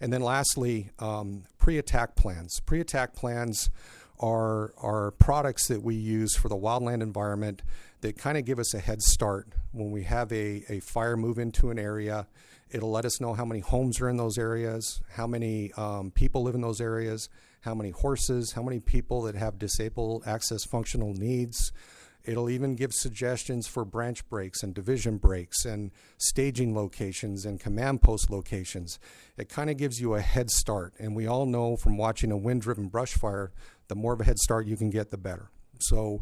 And then lastly, pre-attack plans. Pre-attack plans are products that we use for the wildland environment that kind of give us a head start when we have a fire move into an area. It'll let us know how many homes are in those areas, how many people live in those areas, how many horses, how many people that have disabled access functional needs. It'll even give suggestions for branch breaks and division breaks and staging locations and command post locations. It kind of gives you a head start. And we all know from watching a wind-driven brush fire, the more of a head start you can get, the better. So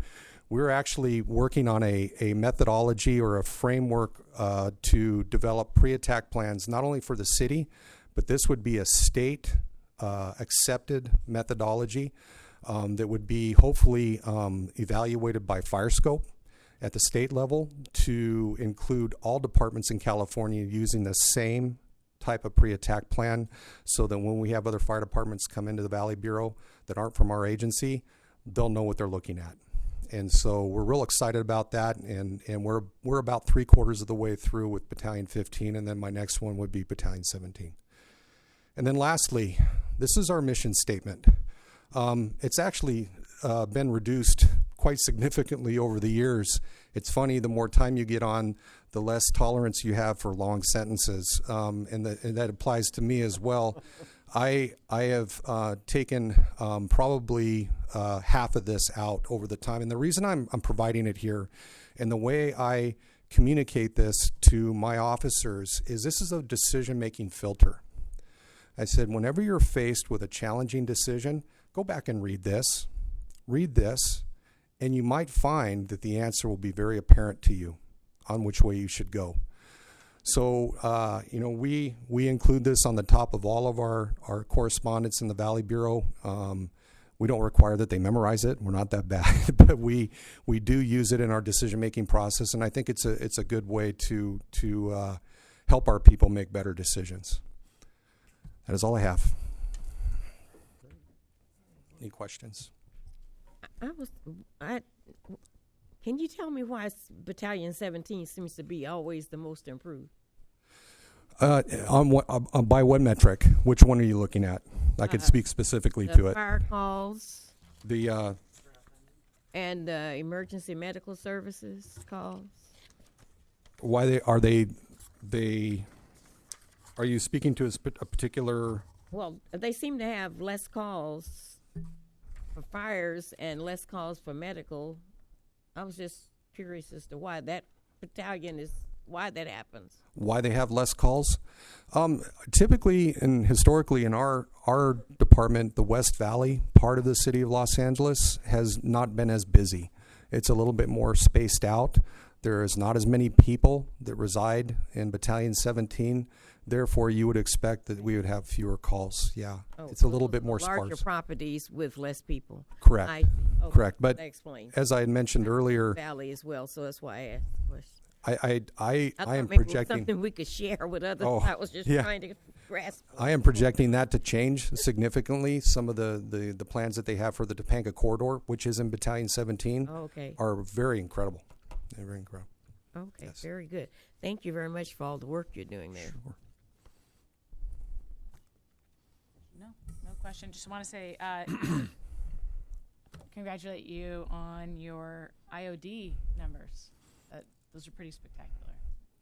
we're actually working on a methodology or a framework to develop pre-attack plans, not only for the city, but this would be a state accepted methodology that would be hopefully evaluated by FireScope at the state level to include all departments in California using the same type of pre-attack plan, so that when we have other fire departments come into the Valley Bureau that aren't from our agency, they'll know what they're looking at. And so we're real excited about that, and we're about 3/4 of the way through with Battalion 15, and then my next one would be Battalion 17. And then lastly, this is our mission statement. It's actually been reduced quite significantly over the years. It's funny, the more time you get on, the less tolerance you have for long sentences, and that applies to me as well. I have taken probably half of this out over the time, and the reason I'm providing it here, and the way I communicate this to my officers, is this is a decision-making filter. I said, whenever you're faced with a challenging decision, go back and read this, and you might find that the answer will be very apparent to you on which way you should go. So, we include this on the top of all of our correspondence in the Valley Bureau. We don't require that they memorize it. We're not that bad, but we do use it in our decision-making process, and I think it's a good way to help our people make better decisions. That is all I have. Any questions? Can you tell me why Battalion 17 seems to be always the most improved? By what metric? Which one are you looking at? I could speak specifically to it. Fire calls. And emergency medical services calls. Why are you speaking to a particular? Well, they seem to have less calls for fires and less calls for medical. I was just curious as to why that happens. Why they have less calls? Typically and historically in our department, the West Valley part of the city of Los Angeles has not been as busy. It's a little bit more spaced out. There is not as many people that reside in Battalion 17. Therefore, you would expect that we would have fewer calls. Yeah, it's a little bit more sparse. Larger properties with less people. Correct. Correct. But that explains. as I had mentioned earlier, Valley as well. So that's why I asked the question. I am maybe projecting it was something we could share with others. I was just trying to grasp. I am projecting that to change significantly. Some of the plans that they have for the Topanga corridor, which is in Battalion 17, are very incredible. They're very incredible. Okay, yes. Very good. Thank you very much for all the work you're doing there. Sure. No question. Just want to say congratulate you on your IOD numbers. Those are pretty spectacular.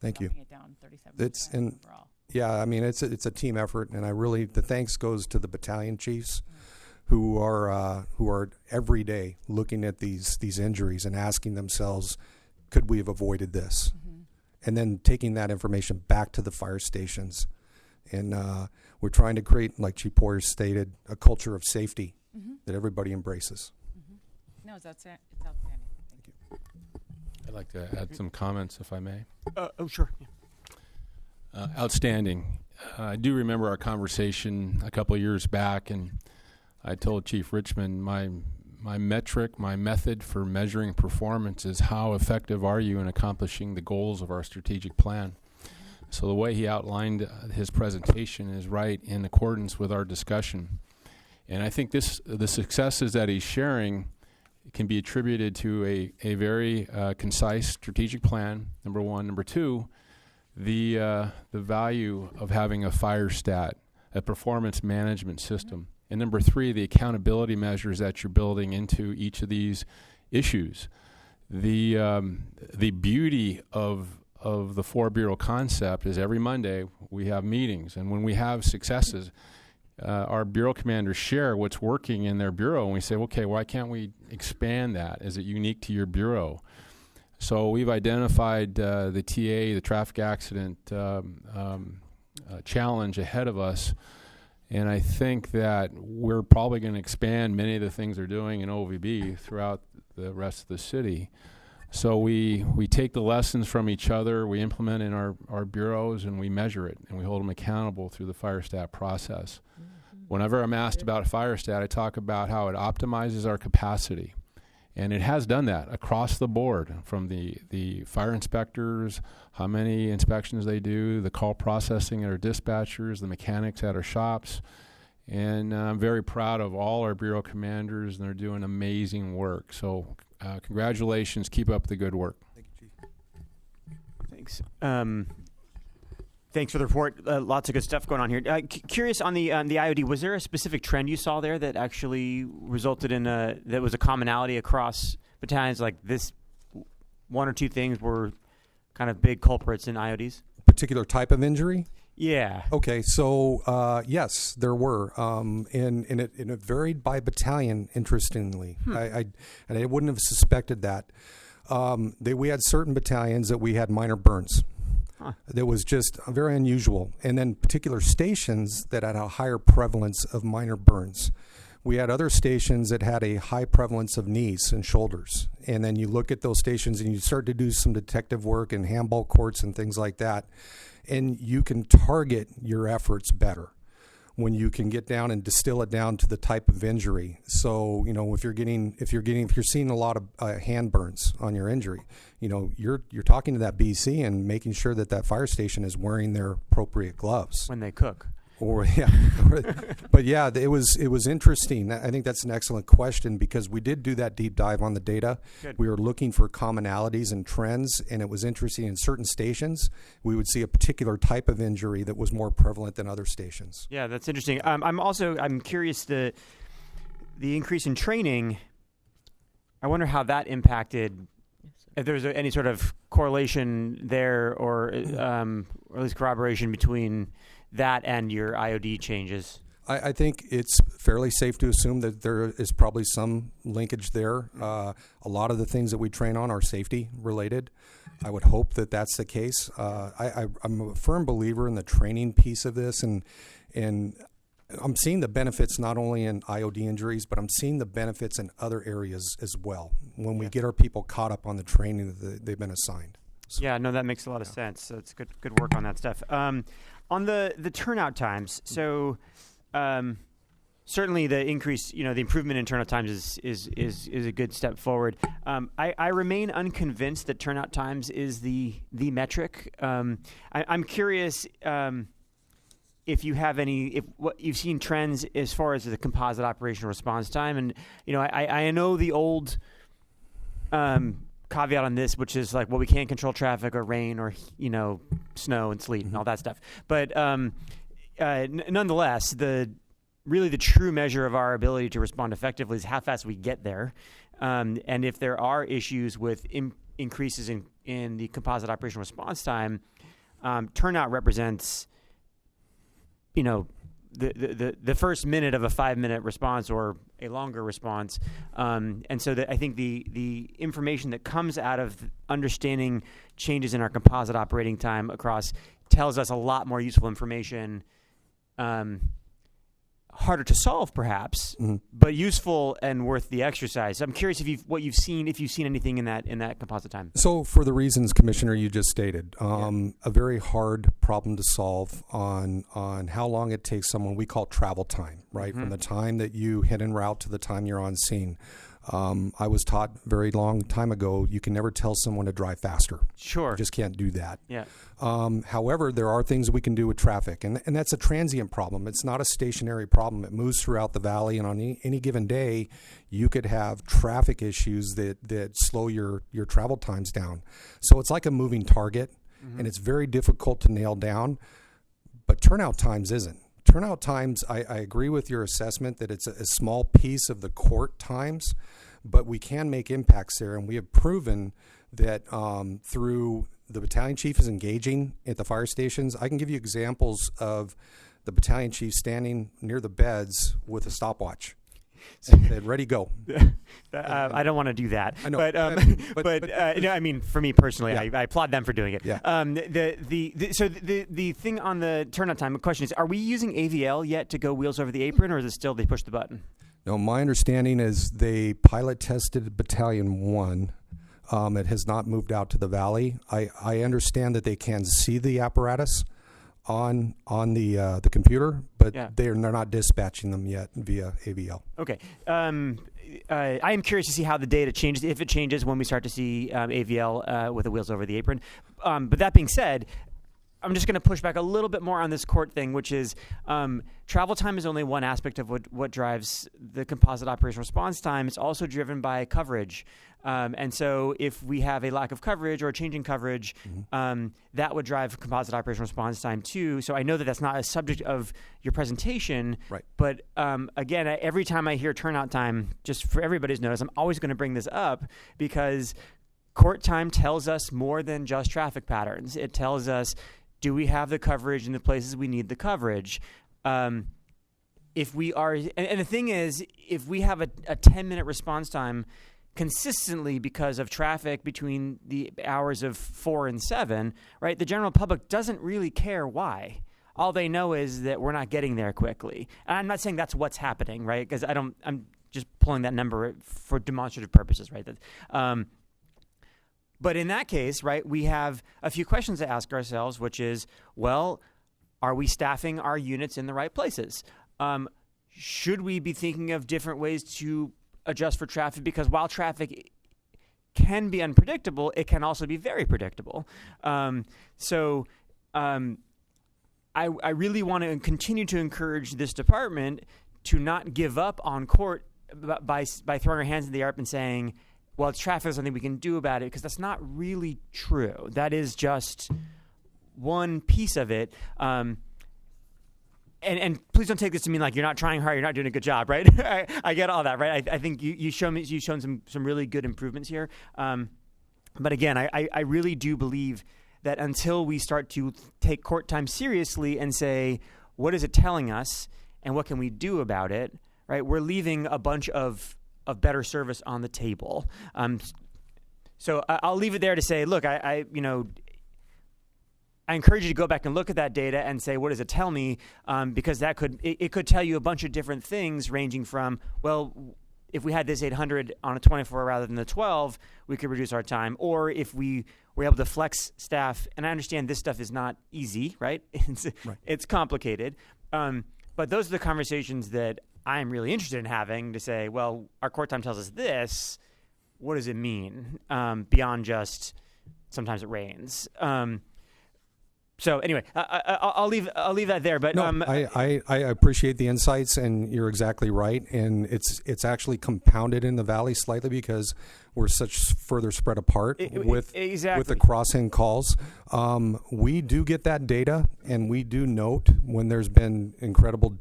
Thank you. Dropping it down 37% overall. Yeah, I mean it's a team effort, and the thanks goes to the battalion chiefs, who are every day looking at these injuries and asking themselves, could we have avoided this? And then taking that information back to the fire stations, and we're trying to create, like Chief Poyer stated, a culture of safety that everybody embraces. No, it's outstanding. Thank you. I'd like to add some comments, if I may. Oh, sure. Yeah. Outstanding. I do remember our conversation a couple of years back, and I told Chief Richmond my metric, my method for measuring performance is how effective are you in accomplishing the goals of our strategic plan. So the way he outlined his presentation is right in accordance with our discussion. And I think the successes that he's sharing can be attributed to a very concise strategic plan, number one. Number two, the value of having a fire stat, a performance management system. And number three, the accountability measures that you're building into each of these issues. The beauty of the 4-bureau concept is every Monday we have meetings, and when we have successes, our bureau commanders share what's working in their bureau, and we say, okay, why can't we expand that? Is it unique to your bureau? So we've identified the TA, the traffic accident challenge ahead of us, and I think that we're probably going to expand many of the things they're doing in OVB throughout the rest of the city. So we take the lessons from each other, we implement in our bureaus, and we measure it, and we hold them accountable through the fire stat process. Whenever I'm asked about fire stat, I talk about how it optimizes our capacity. And it has done that across the board, from the fire inspectors, how many inspections they do, the call processing at our dispatchers, the mechanics at our shops. And I'm very proud of all our bureau commanders, and they're doing amazing work. So congratulations. Keep up the good work. Thank you, Chief. Thanks. Thanks for the report. Lots of good stuff going on here. Curious on the IOD, was there a specific trend you saw there that actually resulted in that was a commonality across battalions? Like this, one or two things were kind of big culprits in IODs? Particular type of injury? Yeah. Okay, so yes, there were, and it varied by battalion. Interestingly, I wouldn't have suspected that. We had certain battalions that we had minor burns. That was just very unusual. And then particular stations that had a higher prevalence of minor burns. We had other stations that had a high prevalence of knees and shoulders. And then you look at those stations and you start to do some detective work and handball courts and things like that. And you can target your efforts better when you can get down and distill it down to the type of injury. So, if you're seeing a lot of hand burns on your injury, you're talking to that BC and making sure that fire station is wearing their appropriate gloves when they cook. But yeah, it was interesting. I think that's an excellent question, because we did do that deep dive on the data. Good. We were looking for commonalities and trends, and it was interesting. In certain stations, we would see a particular type of injury that was more prevalent than other stations. Yeah, that's interesting. I'm curious the increase in training. I wonder how that impacted. If there's any sort of correlation there, or at least corroboration between that and your IOD changes. I think it's fairly safe to assume that there is probably some linkage there. A lot of the things that we train on are safety related. I would hope that that's the case. I'm a firm believer in the training piece of this, and I'm seeing the benefits not only in IOD injuries, but I'm seeing the benefits in other areas as well when we get our people caught up on the training that they've been assigned. So, yeah, no, that makes a lot of sense. So it's good work on that stuff. On the turnout times, so certainly the increase, the improvement in turnout times is a good step forward. I remain unconvinced that turnout times is the metric. I'm curious if you have if what you've seen trends as far as the composite operational response time, and I know the old caveat on this, which is like, well, we can't control traffic or rain or snow and sleet and all that stuff. But nonetheless, really the true measure of our ability to respond effectively is how fast we get there. And if there are issues with increases in the composite operational response time, turnout represents, the first minute of a 5-minute response or a longer response. And so I think the information that comes out of understanding changes in our composite operating time across tells us a lot more useful information, harder to solve perhaps, but useful and worth the exercise. So I'm curious if you've seen anything in that composite time. So for the reasons, Commissioner, you just stated, a very hard problem to solve on how long it takes someone, we call travel time, right? From the time that you hit en route to the time you're on scene. I was taught very long time ago, you can never tell someone to drive faster. Sure. You just can't do that. Yeah. However, there are things we can do with traffic, and that's a transient problem. It's not a stationary problem. It moves throughout the valley, and on any given day, you could have traffic issues that slow your travel times down. So it's like a moving target, and it's very difficult to nail down, but turnout times isn't. Turnout times, I agree with your assessment that it's a small piece of the court times, but we can make impacts there, and we have proven that through the battalion chief is engaging at the fire stations. I can give you examples of the battalion chief standing near the beds with a stopwatch. And ready, go. I don't want to do that. I know. I mean, for me personally, Yeah. I applaud them for doing it. Yeah. So the thing on the turnout time, the question is, are we using AVL yet to go wheels over the apron, or is it still they push the button? No, my understanding is they pilot tested Battalion 1. It has not moved out to the valley. I understand that they can see the apparatus on the computer, but they're not dispatching them yet via AVL. Okay. I am curious to see how the data changes, if it changes when we start to see AVL with the wheels over the apron. But that being said, I'm just going to push back a little bit more on this court thing, which is travel time is only one aspect of what drives the composite operational response time. It's also driven by coverage. And so if we have a lack of coverage or a change in coverage, that would drive composite operational response time too. So I know that that's not a subject of your presentation, right? But again, every time I hear turnout time, just for everybody's notice, I'm always going to bring this up because court time tells us more than just traffic patterns. It tells us, do we have the coverage in the places we need the coverage? If we are, and the thing is, if we have a 10-minute response time consistently because of traffic between the hours of 4 and 7, right? The general public doesn't really care why. All they know is that we're not getting there quickly. And I'm not saying that's what's happening, right? Because I'm just pulling that number for demonstrative purposes, right? But in that case, right, we have a few questions to ask ourselves, which is, well, are we staffing our units in the right places? Should we be thinking of different ways to adjust for traffic? Because while traffic can be unpredictable, it can also be very predictable. I really want to continue to encourage this department to not give up on court by throwing our hands in the air and saying, well, it's traffic, there's nothing we can do about it, because that's not really true. That is just one piece of it. And please don't take this to mean like you're not trying hard, you're not doing a good job, right? I get all that, right? I think you've shown some really good improvements here. But again, I really do believe that until we start to take court time seriously and say, what is it telling us and what can we do about it, right? We're leaving a bunch of better service on the table. So I'll leave it there to say, look, I encourage you to go back and look at that data and say, what does it tell me? Because it could tell you a bunch of different things, ranging from, well, if we had this 800 on a 24 rather than the 12, we could reduce our time. Or if we were able to flex staff, and I understand this stuff is not easy, right? It's complicated. But those are the conversations that I'm really interested in having, to say, well, our court time tells us this. What does it mean beyond just sometimes it rains? So anyway, I'll leave that there. But No, I appreciate the insights, and you're exactly right. And it's actually compounded in the valley slightly because we're such further spread apart with the cross-in calls. We do get that data, and we do note when there's been incredible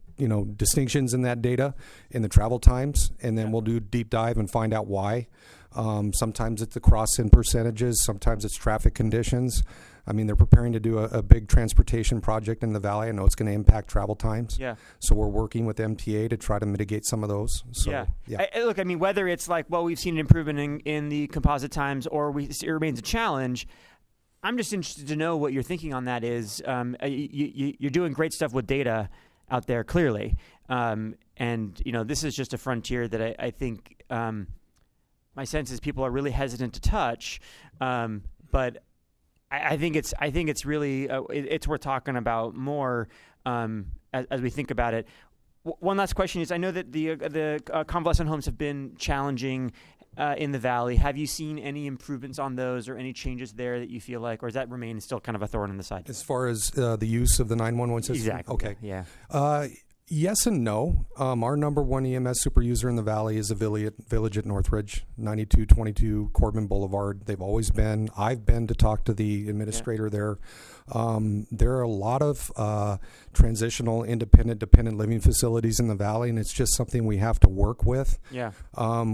distinctions in that data in the travel times, and then we'll do a deep dive and find out why. Sometimes it's the cross-in percentages. Sometimes it's traffic conditions. I mean, they're preparing to do a big transportation project in the valley. I know it's going to impact travel times. Yeah. So we're working with MTA to try to mitigate some of those. So, yeah. Look, I mean, whether it's like, well, we've seen an improvement in the composite times, or it remains a challenge. I'm just interested to know what your thinking on that is. You're doing great stuff with data out there, clearly. And, this is just a frontier that I think my sense is people are really hesitant to touch. But I think it's really it's worth talking about more as we think about it. One last question is: I know that the convalescent homes have been challenging in the valley. Have you seen any improvements on those, or any changes there that you feel like, or does that remain still kind of a thorn in the side? As far as the use of the 911 system, exactly. Okay, yeah. Yes and no. Our number one EMS super user in the valley is Village at Northridge, 9222 Corbin Boulevard. They've always been. I've been to talk to the administrator there. There are a lot of transitional, independent, dependent living facilities in the valley, and it's just something we have to work with. Yeah.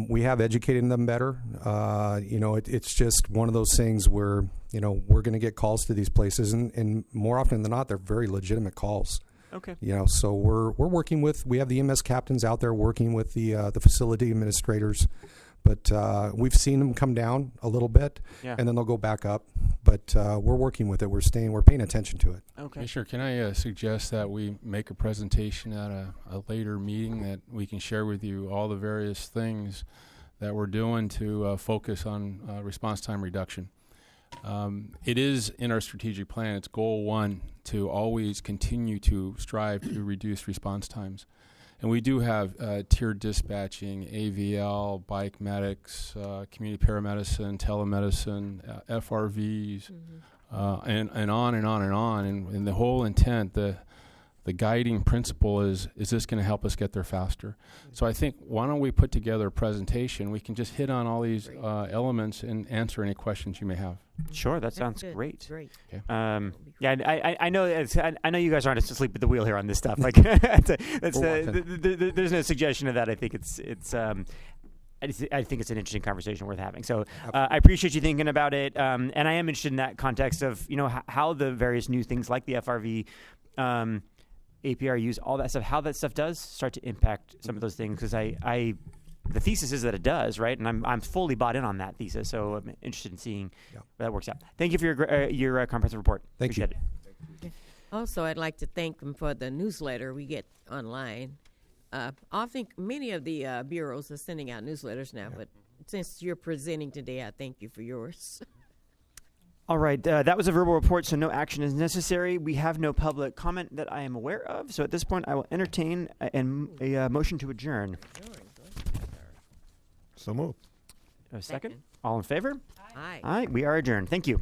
We have educated them better. It's just one of those things where, we're going to get calls to these places, and more often than not, they're very legitimate calls. Okay. So we're working we have the EMS captains out there working with the facility administrators, but we've seen them come down a little bit, and then they'll go back up. But we're working with it. We're paying attention to it. Okay. Sure. Can I suggest that we make a presentation at a later meeting that we can share with you all the various things that we're doing to focus on response time reduction? It is in our strategic plan. It's goal 1 to always continue to strive to reduce response times. And we do have tiered dispatching, AVL, bike medics, community paramedicine, telemedicine, FRVs, and on and on and on. And the whole intent, the guiding principle is this going to help us get there faster? So I think, why don't we put together a presentation? We can just hit on all these elements and answer any questions you may have. Sure, that sounds great. Great. Okay. I know. I know you guys aren't asleep at the wheel here on this stuff. Like, there's no suggestion of that. I think I think it's an interesting conversation worth having. So I appreciate you thinking about it, and I am interested in that context of how the various new things like the FRV, APRUs, all that stuff, how that stuff does start to impact some of those things. Because the thesis is that it does, right? And I'm fully bought in on that thesis. So I'm interested in seeing where that works out. Thank you for your comprehensive report. Thank you. Appreciate it. Also, I'd like to thank them for the newsletter we get online. I think many of the bureaus are sending out newsletters now, but since you're presenting today, I thank you for yours. All right, that was a verbal report, so no action is necessary. We have no public comment that I am aware of, so at this point I will entertain a motion to adjourn. So moved. A second? All in favor? Aye. Aye, we are adjourned. Thank you.